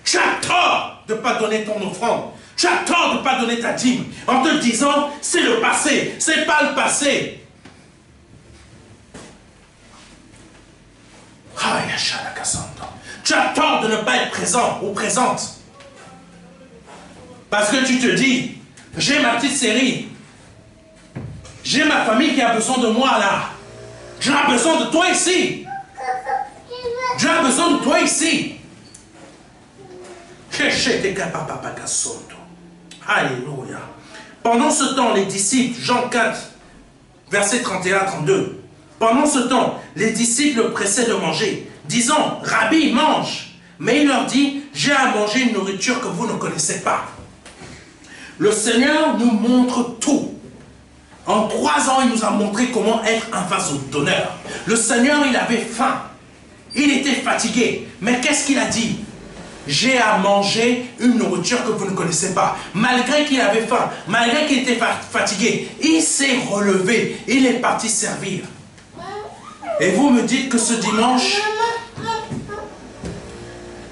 Tu as tort de ne pas donner ton offrande. Tu as tort de ne pas donner ta dîme. En te disant, c'est le passé. C'est pas le passé. Tu as tort de ne pas être présent ou présente. Parce que tu te dis, j'ai ma petite série. J'ai ma famille qui a besoin de moi là. J'ai besoin de toi ici. J'ai besoin de toi ici. Alléluia. Pendant ce temps, les disciples, Jean 4, versets 31-32. Pendant ce temps, les disciples le pressaient de manger, disant, Rabbi, mange. Mais il leur dit, j'ai à manger une nourriture que vous ne connaissez pas. Le Seigneur nous montre tout. En 3 ans, il nous a montré comment être un vase d'honneur. Le Seigneur, il avait faim. Il était fatigué. Mais qu'est-ce qu'il a dit? J'ai à manger une nourriture que vous ne connaissez pas. Malgré qu'il avait faim, malgré qu'il était fatigué, il s'est relevé. Il est parti servir. Et vous me dites que ce dimanche,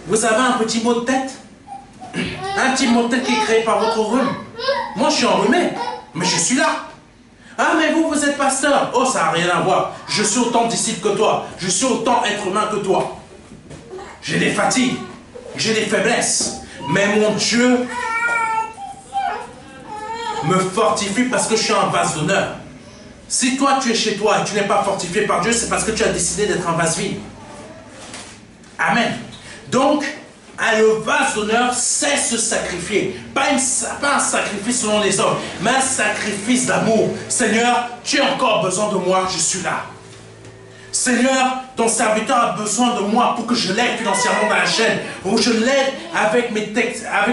vous avez un petit mot de tête? Un petit mot de tête qui est créé par votre rhume. Moi, je suis enrhumé, mais je suis là. Ah, mais vous êtes pasteur. Oh, ça n'a rien à voir. Je suis autant disciple que toi. Je suis autant être humain que toi. J'ai des fatigues. J'ai des faiblesses. Mais mon Dieu me fortifie parce que je suis un vase d'honneur. Si toi, tu es chez toi et tu n'es pas fortifié par Dieu, c'est parce que tu as décidé d'être un vase vide. Amen. Donc, le vase d'honneur sait se sacrifier. Pas un sacrifice selon les hommes, mais un sacrifice d'amour. Seigneur, tu as encore besoin de moi, je suis là. Seigneur, ton serviteur a besoin de moi pour que je l'aide financièrement dans la chaîne, pour que je l'aide avec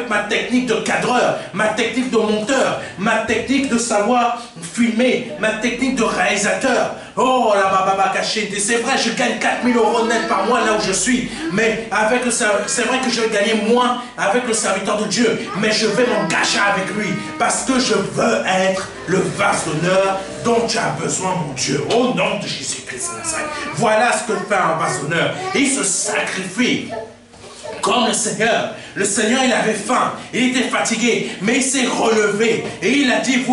ma technique de cadreur, ma technique de monteur, ma technique de savoir filmer, ma technique de réalisateur. Oh la baba cachée, c'est vrai, je gagne 4000 € net par mois là où je suis, mais c'est vrai que je vais gagner moins avec le serviteur de Dieu, mais je vais m'engager avec lui parce que je veux être le vase d'honneur dont tu as besoin, mon Dieu, au nom de Jésus-Christ. Voilà ce que fait un vase d'honneur. Il se sacrifie comme le Seigneur. Le Seigneur, il avait faim, il était fatigué, mais il s'est relevé et il a dit,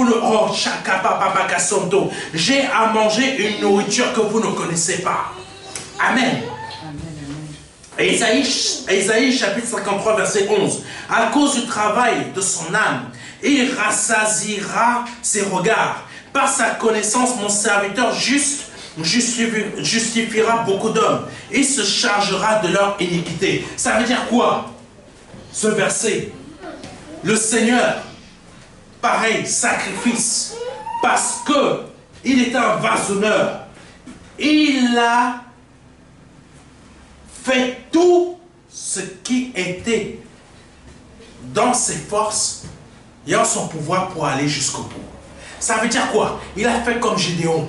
j'ai à manger une nourriture que vous ne connaissez pas. Amen. Ésaïe chapitre 53 verset 11. À cause du travail de son âme, il rassasiera ses regards. Par sa connaissance, mon serviteur juste justifiera beaucoup d'hommes. Il se chargera de leur iniquité. Ça veut dire quoi? Ce verset. Le Seigneur, pareil, sacrifice. Parce que il est un vasonneur. Il a fait tout ce qui était dans ses forces et en son pouvoir pour aller jusqu'au bout. Ça veut dire quoi? Il a fait comme Gédéon.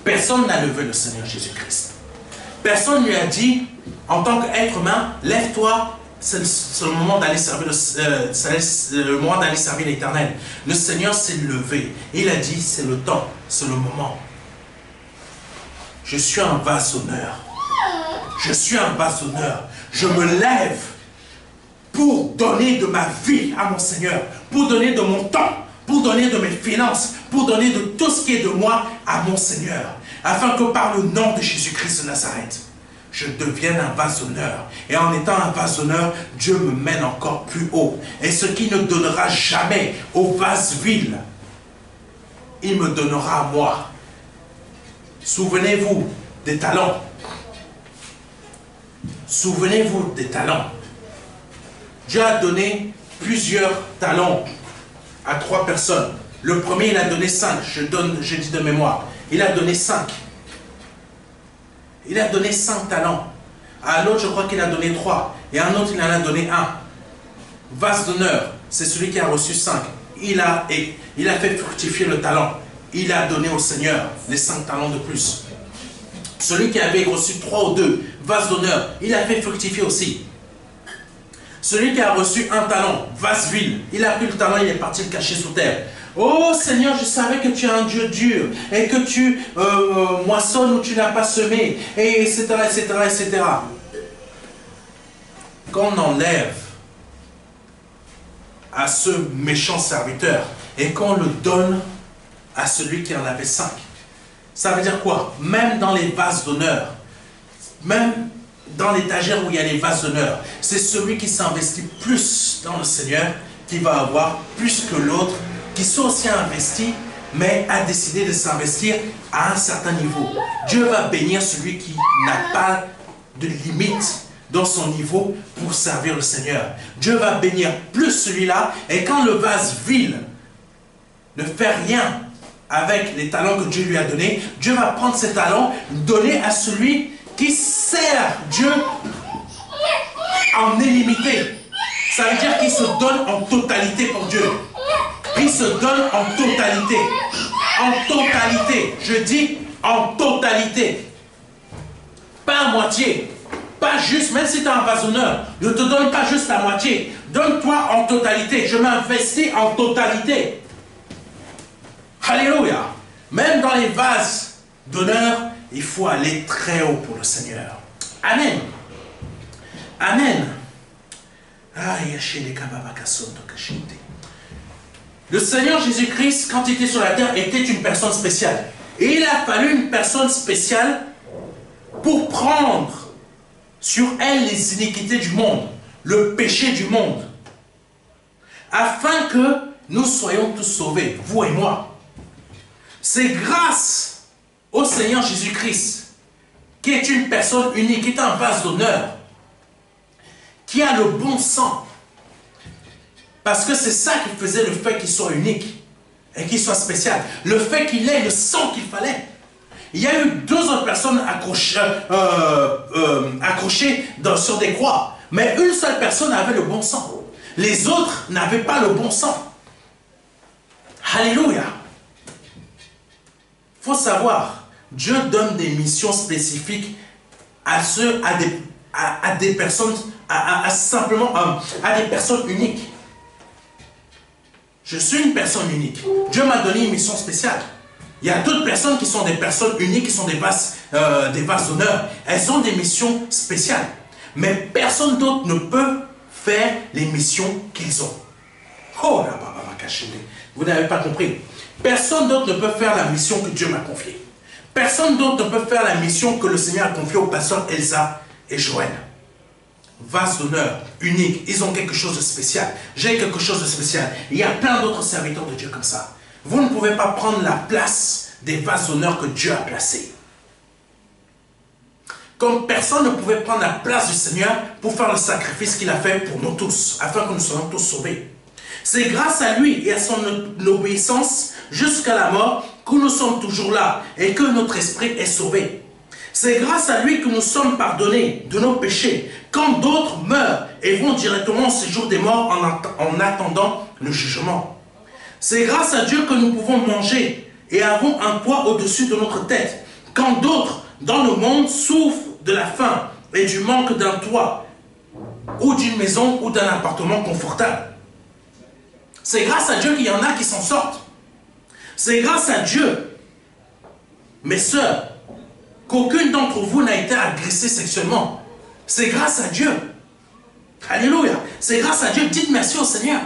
Personne n'a levé le Seigneur Jésus-Christ. Personne lui a dit, en tant qu'être humain, lève-toi, c'est le moment d'aller servir le moment d'aller servir l'Éternel. Le Seigneur s'est levé. Il a dit, c'est le temps, c'est le moment. Je suis un vasonneur. Je suis un vasonneur. Je me lève pour donner de ma vie à mon Seigneur, pour donner de mon temps, pour donner de mes finances, pour donner de tout ce qui est de moi à mon Seigneur, afin que par le nom de Jésus-Christ de Nazareth, je devienne un vasonneur. Et en étant un vasonneur, Dieu me mène encore plus haut. Et ce qui ne donnera jamais au vase vile, il me donnera à moi. Souvenez-vous des talents. Souvenez-vous des talents. Dieu a donné plusieurs talents à 3 personnes. Le premier, il a donné 5. Je dis de mémoire. Il a donné 5. Il a donné 5 talents. À l'autre, je crois qu'il a donné 3. Et à un autre, il en a donné 1. Vase d'honneur, c'est celui qui a reçu 5. Il a fait fructifier le talent. Il a donné au Seigneur les 5 talents de plus. Celui qui avait reçu 3 ou 2, vase d'honneur, il a fait fructifier aussi. Celui qui a reçu 1 talent, vase vile, il a pris le talent, il est parti le cacher sous terre. Oh Seigneur, je savais que tu es un Dieu dur et que tu moissonnes où tu n'as pas semé, et etc., etc., etc. Quand on enlève à ce méchant serviteur et qu'on le donne à celui qui en avait 5, ça veut dire quoi? Même dans les vases d'honneur, même dans l'étagère où il y a les vases d'honneur, c'est celui qui s'investit plus dans le Seigneur qui va avoir plus que l'autre, qui soit aussi investi, mais a décidé de s'investir à un certain niveau. Dieu va bénir celui qui n'a pas de limite dans son niveau pour servir le Seigneur. Dieu va bénir plus celui-là, et quand le vase vile ne fait rien avec les talents que Dieu lui a donnés, Dieu va prendre ses talents, donner à celui qui sert Dieu en illimité. Ça veut dire qu'il se donne en totalité pour Dieu. Il se donne en totalité. En totalité. Je dis en totalité. Pas à moitié. Pas juste, même si tu es un vasonneur, ne te donne pas juste la moitié. Donne-toi en totalité. Je m'investis en totalité. Alléluia. Même dans les vases d'honneur, il faut aller très haut pour le Seigneur. Amen. Amen. Le Seigneur Jésus-Christ, quand il était sur la terre, était une personne spéciale. Et il a fallu une personne spéciale pour prendre sur elle les iniquités du monde, le péché du monde, afin que nous soyons tous sauvés, vous et moi. C'est grâce au Seigneur Jésus-Christ, qui est une personne unique, qui est un vase d'honneur, qui a le bon sang. Parce que c'est ça qui faisait le fait qu'il soit unique et qu'il soit spécial. Le fait qu'il ait le sang qu'il fallait. Il y a eu 2 autres personnes accrochées sur des croix. Mais une seule personne avait le bon sang. Les autres n'avaient pas le bon sang. Alléluia. Il faut savoir, Dieu donne des missions spécifiques à des personnes, simplement à des personnes uniques. Je suis une personne unique. Dieu m'a donné une mission spéciale. Il y a d'autres personnes qui sont des personnes uniques, qui sont des vases d'honneur. Elles ont des missions spéciales. Mais personne d'autre ne peut faire les missions qu'ils ont. Oh là, vous n'avez pas compris. Personne d'autre ne peut faire la mission que Dieu m'a confiée. Personne d'autre ne peut faire la mission que le Seigneur a confiée au pasteur Elsa et Joël. Vase d'honneur, unique. Ils ont quelque chose de spécial. J'ai quelque chose de spécial. Il y a plein d'autres serviteurs de Dieu comme ça. Vous ne pouvez pas prendre la place des vases d'honneur que Dieu a placés. Comme personne ne pouvait prendre la place du Seigneur pour faire le sacrifice qu'il a fait pour nous tous, afin que nous soyons tous sauvés. C'est grâce à lui et à son obéissance jusqu'à la mort que nous sommes toujours là et que notre esprit est sauvé. C'est grâce à lui que nous sommes pardonnés de nos péchés, quand d'autres meurent et vont directement au séjour des morts en attendant le jugement. C'est grâce à Dieu que nous pouvons manger et avons un toit au-dessus de notre tête, quand d'autres dans le monde souffrent de la faim et du manque d'un toit, ou d'une maison ou d'un appartement confortable. C'est grâce à Dieu qu'il y en a qui s'en sortent. C'est grâce à Dieu, mes sœurs, qu'aucune d'entre vous n'a été agressée sexuellement. C'est grâce à Dieu. Alléluia. C'est grâce à Dieu. Dites merci au Seigneur.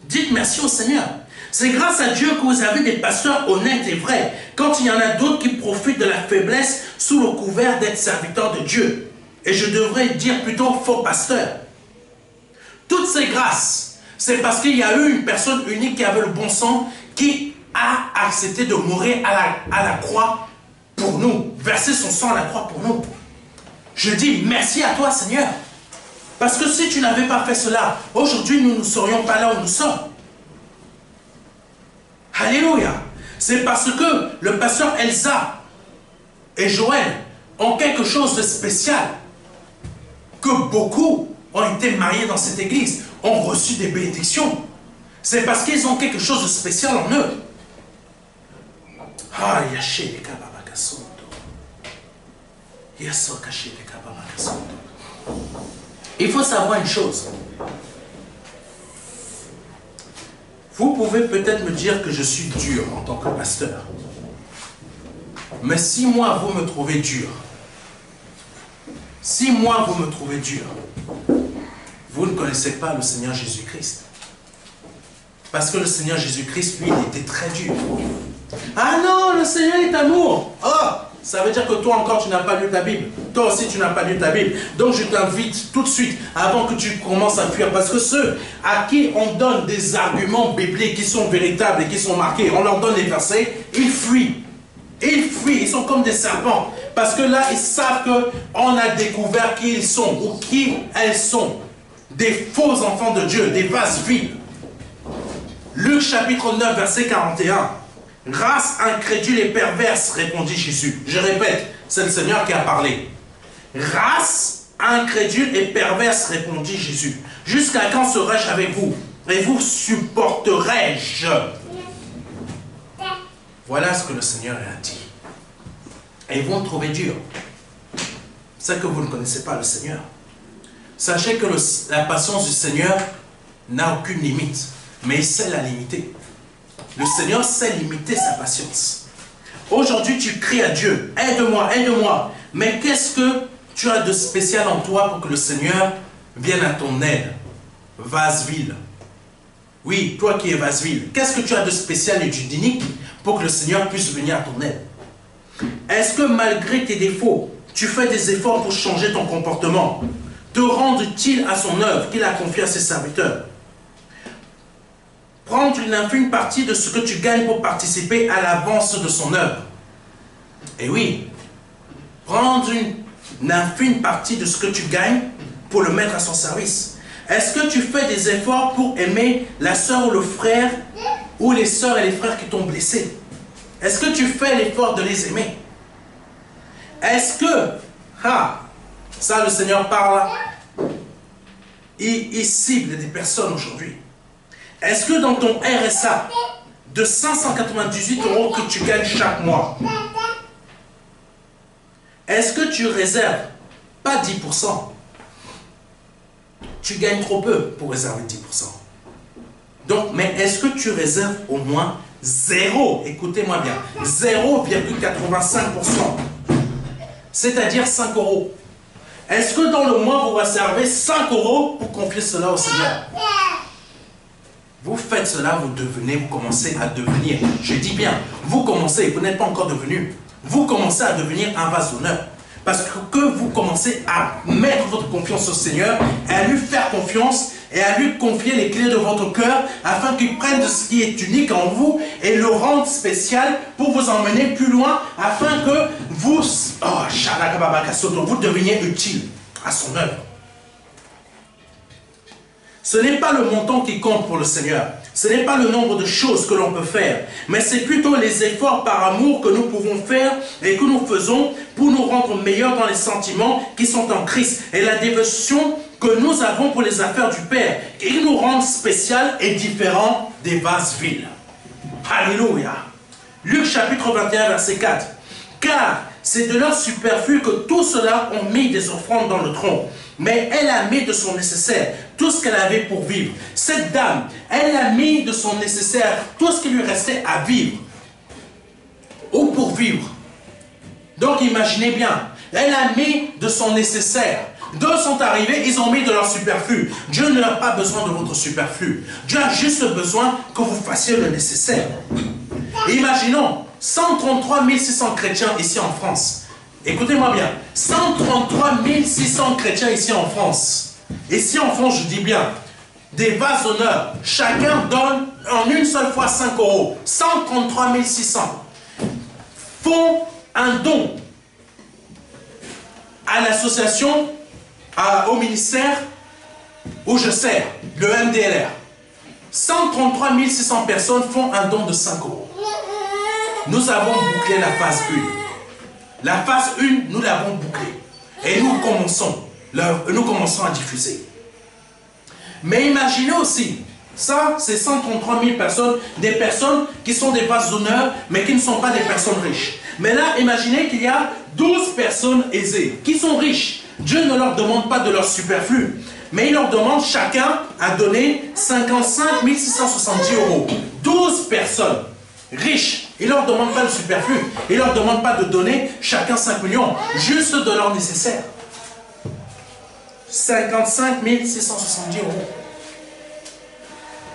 Dites merci au Seigneur. C'est grâce à Dieu que vous avez des pasteurs honnêtes et vrais, quand il y en a d'autres qui profitent de la faiblesse sous le couvert d'être serviteurs de Dieu. Et je devrais dire plutôt faux pasteurs. Toutes ces grâces, c'est parce qu'il y a eu une personne unique qui avait le bon sang, qui a accepté de mourir à la croix pour nous, verser son sang à la croix pour nous. Je dis merci à toi, Seigneur. Parce que si tu n'avais pas fait cela, aujourd'hui nous ne serions pas là où nous sommes. Alléluia. C'est parce que le pasteur Elsa et Joël ont quelque chose de spécial, que beaucoup ont été mariés dans cette église, ont reçu des bénédictions. C'est parce qu'ils ont quelque chose de spécial en eux. Ah, yaché les kababakasondo. Yasso caché les kababakasondo. Il faut savoir une chose. Vous pouvez peut-être me dire que je suis dur en tant que pasteur. Mais si moi, vous me trouvez dur, si moi, vous me trouvez dur, vous ne connaissez pas le Seigneur Jésus-Christ. Parce que le Seigneur Jésus-Christ, lui, il était très dur. Ah non, le Seigneur est amour. Oh, ça veut dire que toi encore, tu n'as pas lu ta Bible. Toi aussi, tu n'as pas lu ta Bible. Donc, je t'invite tout de suite, avant que tu commences à fuir, parce que ceux à qui on donne des arguments bibliques qui sont véritables et qui sont marqués, on leur donne les versets, ils fuient. Ils fuient, ils sont comme des serpents. Parce que là, ils savent qu'on a découvert qui ils sont ou qui elles sont. Des faux enfants de Dieu, des vases vides. Luc chapitre 9, verset 41. Race incrédule et perverse, répondit Jésus. Je répète, c'est le Seigneur qui a parlé. Race incrédule et perverse, répondit Jésus. Jusqu'à quand serai-je avec vous? Et vous supporterai-je? Voilà ce que le Seigneur a dit. Et ils vont le trouver dur. C'est que vous ne connaissez pas le Seigneur. Sachez que la patience du Seigneur n'a aucune limite, mais il sait la limiter. Le Seigneur sait limiter sa patience. Aujourd'hui, tu cries à Dieu, aide-moi, aide-moi. Mais qu'est-ce que tu as de spécial en toi pour que le Seigneur vienne à ton aide? Vase vile. Oui, toi qui es vase vile, qu'est-ce que tu as de spécial et d'unique pour que le Seigneur puisse venir à ton aide? Est-ce que malgré tes défauts, tu fais des efforts pour changer ton comportement? Te rendre utile à son œuvre qu'il a confiée à ses serviteurs? Prendre une infime partie de ce que tu gagnes pour participer à l'avance de son œuvre. Et oui, prendre une infime partie de ce que tu gagnes pour le mettre à son service. Est-ce que tu fais des efforts pour aimer la sœur ou le frère, ou les sœurs et les frères qui t'ont blessé? Est-ce que tu fais l'effort de les aimer? Est-ce que, ça le Seigneur parle, il cible des personnes aujourd'hui. Est-ce que dans ton RSA de 598 € que tu gagnes chaque mois, est-ce que tu réserves pas 10%? Tu gagnes trop peu pour réserver 10%. Donc, mais est-ce que tu réserves au moins 0, écoutez-moi bien, 0,85%, c'est-à-dire 5 €. Est-ce que dans le mois, vous réservez 5 € pour confier cela au Seigneur? Vous faites cela, vous commencez à devenir, je dis bien, vous commencez, vous n'êtes pas encore devenu, vous commencez à devenir un vase d'honneur. Parce que vous commencez à mettre votre confiance au Seigneur, et à lui faire confiance, et à lui confier les clés de votre cœur, afin qu'il prenne de ce qui est unique en vous, et le rende spécial pour vous emmener plus loin, afin que vous, vous deveniez utile à son œuvre. Ce n'est pas le montant qui compte pour le Seigneur. Ce n'est pas le nombre de choses que l'on peut faire, mais c'est plutôt les efforts par amour que nous pouvons faire et que nous faisons pour nous rendre meilleurs dans les sentiments qui sont en Christ et la dévotion que nous avons pour les affaires du Père, qui nous rendent spécial et différents des vases viles. Alléluia. Luc chapitre 21, verset 4. Car c'est de leur superflu que tous ceux-là ont mis des offrandes dans le tronc. Mais elle a mis de son nécessaire tout ce qu'elle avait pour vivre. Cette dame, elle a mis de son nécessaire tout ce qui lui restait à vivre. Ou pour vivre. Donc imaginez bien, elle a mis de son nécessaire. Deux sont arrivés, ils ont mis de leur superflu. Dieu n'a pas besoin de votre superflu. Dieu a juste besoin que vous fassiez le nécessaire. Imaginons 133 600 chrétiens ici en France. Écoutez-moi bien, 133 600 chrétiens ici en France. Ici en France, je dis bien, des vases d'honneur. Chacun donne en une seule fois 5 €. 133 600 font un don à l'association, au ministère où je sers, le MDLR. 133 600 personnes font un don de 5 €. Nous avons bouclé la phase 1. La phase 1, nous l'avons bouclée. Et nous commençons à diffuser. Mais imaginez aussi, ça c'est 133 000 personnes, des personnes qui sont des vases d'honneur, mais qui ne sont pas des personnes riches. Mais là, imaginez qu'il y a 12 personnes aisées, qui sont riches. Dieu ne leur demande pas de leur superflu, mais il leur demande chacun à donner 55 670 €. 12 personnes riches. Il ne leur demande pas le superflu. Il ne leur demande pas de donner chacun 5 millions, juste de leur nécessaire. 55 670 €.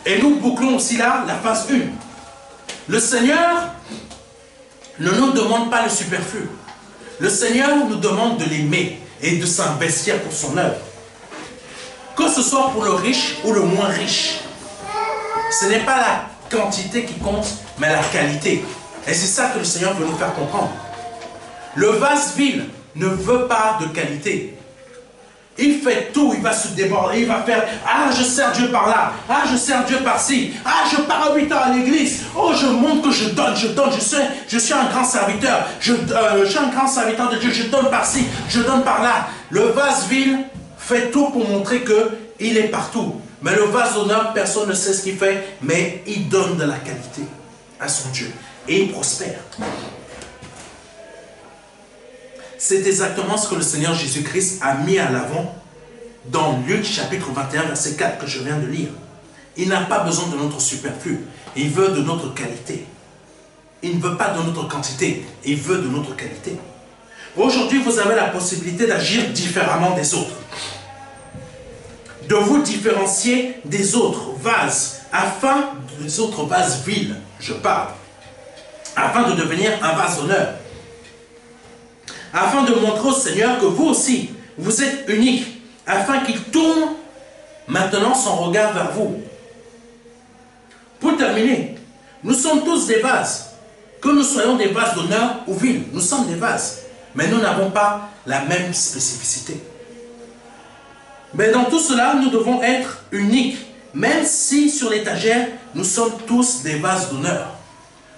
Et nous bouclons aussi là la phase 1. Le Seigneur ne nous demande pas le superflu. Le Seigneur nous demande de l'aimer et de s'investir pour son œuvre. Que ce soit pour le riche ou le moins riche. Ce n'est pas la quantité qui compte, mais la qualité. Et c'est ça que le Seigneur veut nous faire comprendre. Le vase vide ne veut pas de qualité. Il fait tout, il va se déborder, il va faire « Ah, je sers Dieu par là, ah, je sers Dieu par-ci, ah, je pars à 8 heures à l'église, oh, je montre que je donne, je suis un grand serviteur, je suis un grand serviteur de Dieu, je donne par-ci, je donne par-là. » Le vase vide fait tout pour montrer qu'il est partout. Mais le vase d'honneur, personne ne sait ce qu'il fait, mais il donne de la qualité à son Dieu et il prospère. C'est exactement ce que le Seigneur Jésus-Christ a mis à l'avant dans Luc chapitre 21, verset 4 que je viens de lire. Il n'a pas besoin de notre superflu, il veut de notre qualité. Il ne veut pas de notre quantité, il veut de notre qualité. Aujourd'hui, vous avez la possibilité d'agir différemment des autres. De vous différencier des autres vases, des autres vases vides, je parle, afin de devenir un vase d'honneur. Afin de montrer au Seigneur que vous aussi, vous êtes unique, afin qu'il tourne maintenant son regard vers vous. Pour terminer, nous sommes tous des vases. Que nous soyons des vases d'honneur ou vides, nous sommes des vases. Mais nous n'avons pas la même spécificité. Mais dans tout cela, nous devons être uniques. Même si sur l'étagère, nous sommes tous des vases d'honneur.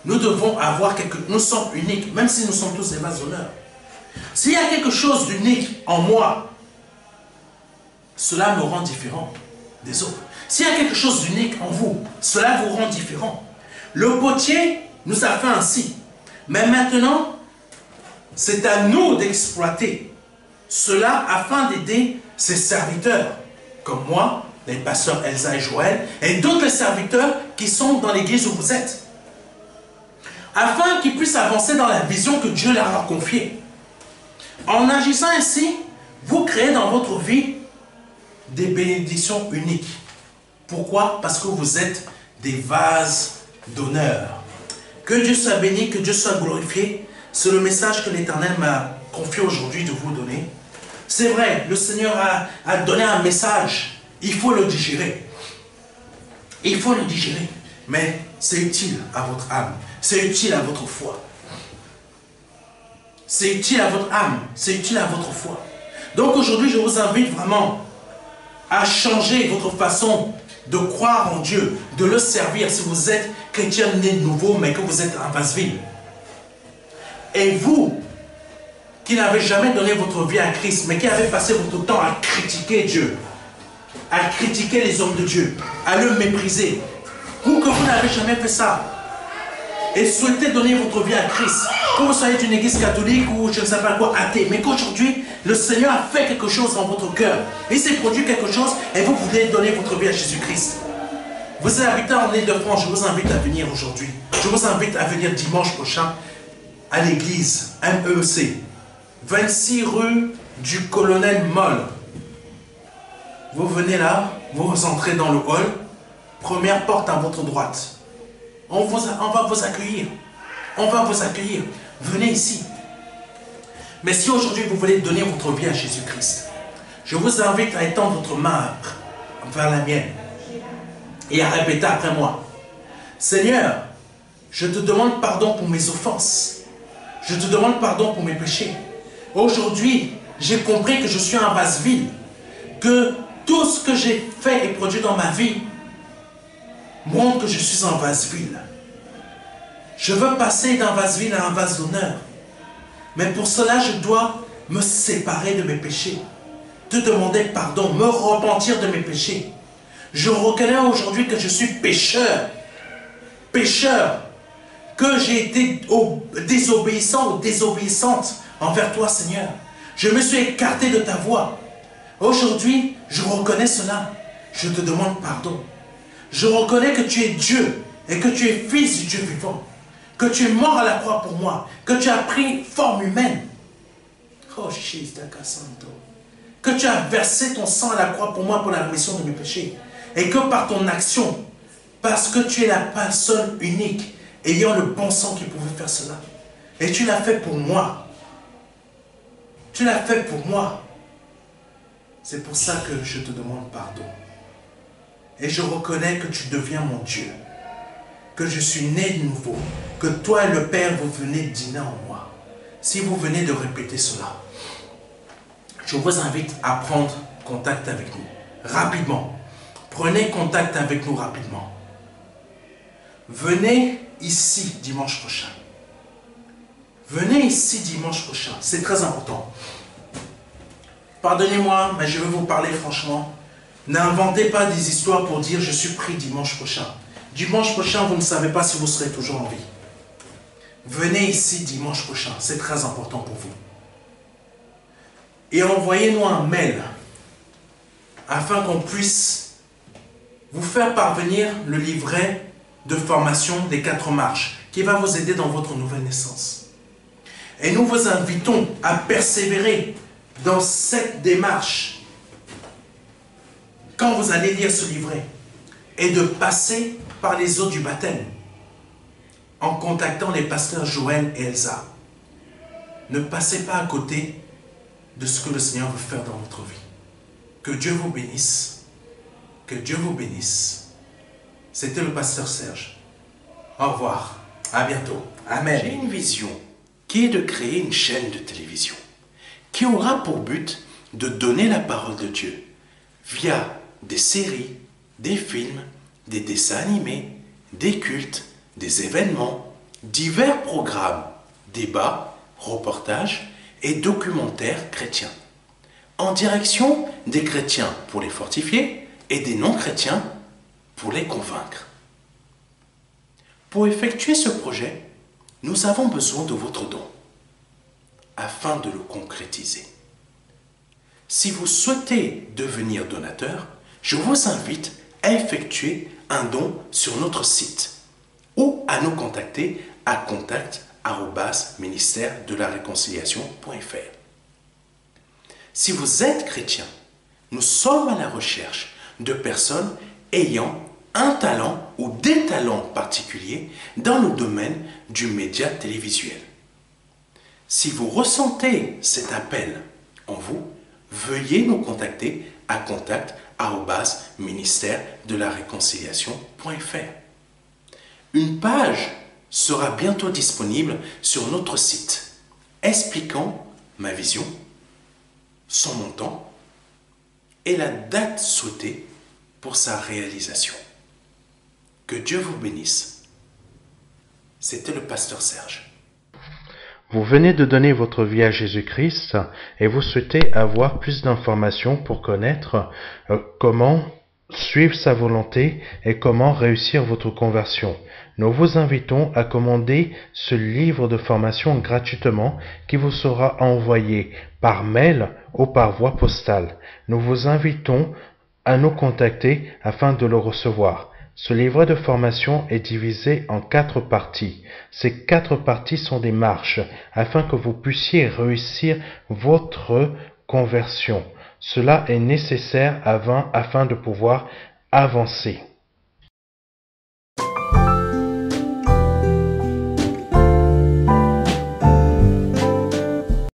Nous devons avoir nous sommes uniques, même si nous sommes tous des vases d'honneur. S'il y a quelque chose d'unique en moi, cela me rend différent des autres. S'il y a quelque chose d'unique en vous, cela vous rend différent. Le potier nous a fait ainsi. Mais maintenant, c'est à nous d'exploiter cela afin d'aider ses serviteurs, comme moi, les pasteurs Elsa et Joël, et d'autres serviteurs qui sont dans l'église où vous êtes, afin qu'ils puissent avancer dans la vision que Dieu leur a confiée. En agissant ainsi, vous créez dans votre vie des bénédictions uniques. Pourquoi? Parce que vous êtes des vases d'honneur. Que Dieu soit béni, que Dieu soit glorifié. C'est le message que l'Éternel m'a confié aujourd'hui de vous donner. C'est vrai, le Seigneur a donné un message. Il faut le digérer. Il faut le digérer. Mais c'est utile à votre âme. C'est utile à votre foi. C'est utile à votre âme. C'est utile à votre foi. Donc aujourd'hui, je vous invite vraiment à changer votre façon de croire en Dieu, de le servir si vous êtes chrétien né de nouveau, mais que vous êtes en Vasseville. Et vous, qui n'avez jamais donné votre vie à Christ, mais qui avez passé votre temps à critiquer Dieu, à critiquer les hommes de Dieu, à le mépriser, ou que vous n'avez jamais fait ça, et souhaitez donner votre vie à Christ, que vous soyez une église catholique ou je ne sais pas quoi, athée, mais qu'aujourd'hui, le Seigneur a fait quelque chose dans votre cœur, il s'est produit quelque chose, et vous voulez donner votre vie à Jésus-Christ. Vous êtes habitant en Île-de-France, je vous invite à venir aujourd'hui. Je vous invite à venir dimanche prochain à l'église MEC, 26 rue du Colonel Moll. Vous venez là, vous entrez dans le hall, première porte à votre droite. On va vous accueillir. On va vous accueillir. Venez ici. Mais si aujourd'hui vous voulez donner votre vie à Jésus-Christ, je vous invite à étendre votre main vers la mienne et à répéter après moi. Seigneur, je te demande pardon pour mes offenses. Je te demande pardon pour mes péchés. Aujourd'hui, j'ai compris que je suis un vase-vide, que tout ce que j'ai fait et produit dans ma vie montre que je suis un vase-vide. Je veux passer d'un vase-vide à un vase d'honneur. Mais pour cela, je dois me séparer de mes péchés, te demander pardon, me repentir de mes péchés. Je reconnais aujourd'hui que je suis pécheur, que j'ai été désobéissant ou désobéissante envers toi, Seigneur. Je me suis écarté de ta voie. Aujourd'hui, je reconnais cela. Je te demande pardon. Je reconnais que tu es Dieu et que tu es fils du Dieu vivant. Que tu es mort à la croix pour moi. Que tu as pris forme humaine. Oh, Santo. Que tu as versé ton sang à la croix pour moi pour la rémission de mes péchés. Et que par ton action, parce que tu es la personne unique, ayant le bon sang qui pouvait faire cela. Et tu l'as fait pour moi. Tu l'as fait pour moi. C'est pour ça que je te demande pardon. Et je reconnais que tu deviens mon Dieu. Que je suis né de nouveau. Que toi et le Père, vous venez dîner en moi. Si vous venez de répéter cela, je vous invite à prendre contact avec nous. Rapidement. Prenez contact avec nous rapidement. Venez ici dimanche prochain. Venez ici dimanche prochain. C'est très important. Pardonnez-moi, mais je vais vous parler franchement. N'inventez pas des histoires pour dire « je suis pris dimanche prochain ». Dimanche prochain, vous ne savez pas si vous serez toujours en vie. Venez ici dimanche prochain. C'est très important pour vous. Et envoyez-nous un mail afin qu'on puisse vous faire parvenir le livret de formation des 4 marches qui va vous aider dans votre nouvelle naissance. Et nous vous invitons à persévérer dans cette démarche quand vous allez lire ce livret et de passer par les eaux du baptême en contactant les pasteurs Joël et Elsa. Ne passez pas à côté de ce que le Seigneur veut faire dans votre vie. Que Dieu vous bénisse. Que Dieu vous bénisse. C'était le pasteur Serge. Au revoir. À bientôt. Amen. J'ai une vision qui est de créer une chaîne de télévision qui aura pour but de donner la parole de Dieu via des séries, des films, des dessins animés, des cultes, des événements, divers programmes, débats, reportages et documentaires chrétiens, en direction des chrétiens pour les fortifier et des non-chrétiens pour les convaincre. Pour effectuer ce projet, nous avons besoin de votre don afin de le concrétiser. Si vous souhaitez devenir donateur, je vous invite à effectuer un don sur notre site ou à nous contacter à contact@ministère-de-la-réconciliation.fr. Si vous êtes chrétien, nous sommes à la recherche de personnes ayant un talent ou des talents particuliers dans le domaine du média télévisuel. Si vous ressentez cet appel en vous, veuillez nous contacter à contact@ministère-de-la-réconciliation.fr. Une page sera bientôt disponible sur notre site expliquant ma vision, son montant et la date souhaitée pour sa réalisation. Que Dieu vous bénisse. C'était le pasteur Serge. Vous venez de donner votre vie à Jésus-Christ et vous souhaitez avoir plus d'informations pour connaître comment suivre sa volonté et comment réussir votre conversion. Nous vous invitons à commander ce livre de formation gratuitement qui vous sera envoyé par mail ou par voie postale. Nous vous invitons à nous contacter afin de le recevoir. Ce livret de formation est divisé en 4 parties. Ces 4 parties sont des marches afin que vous puissiez réussir votre conversion. Cela est nécessaire afin de pouvoir avancer.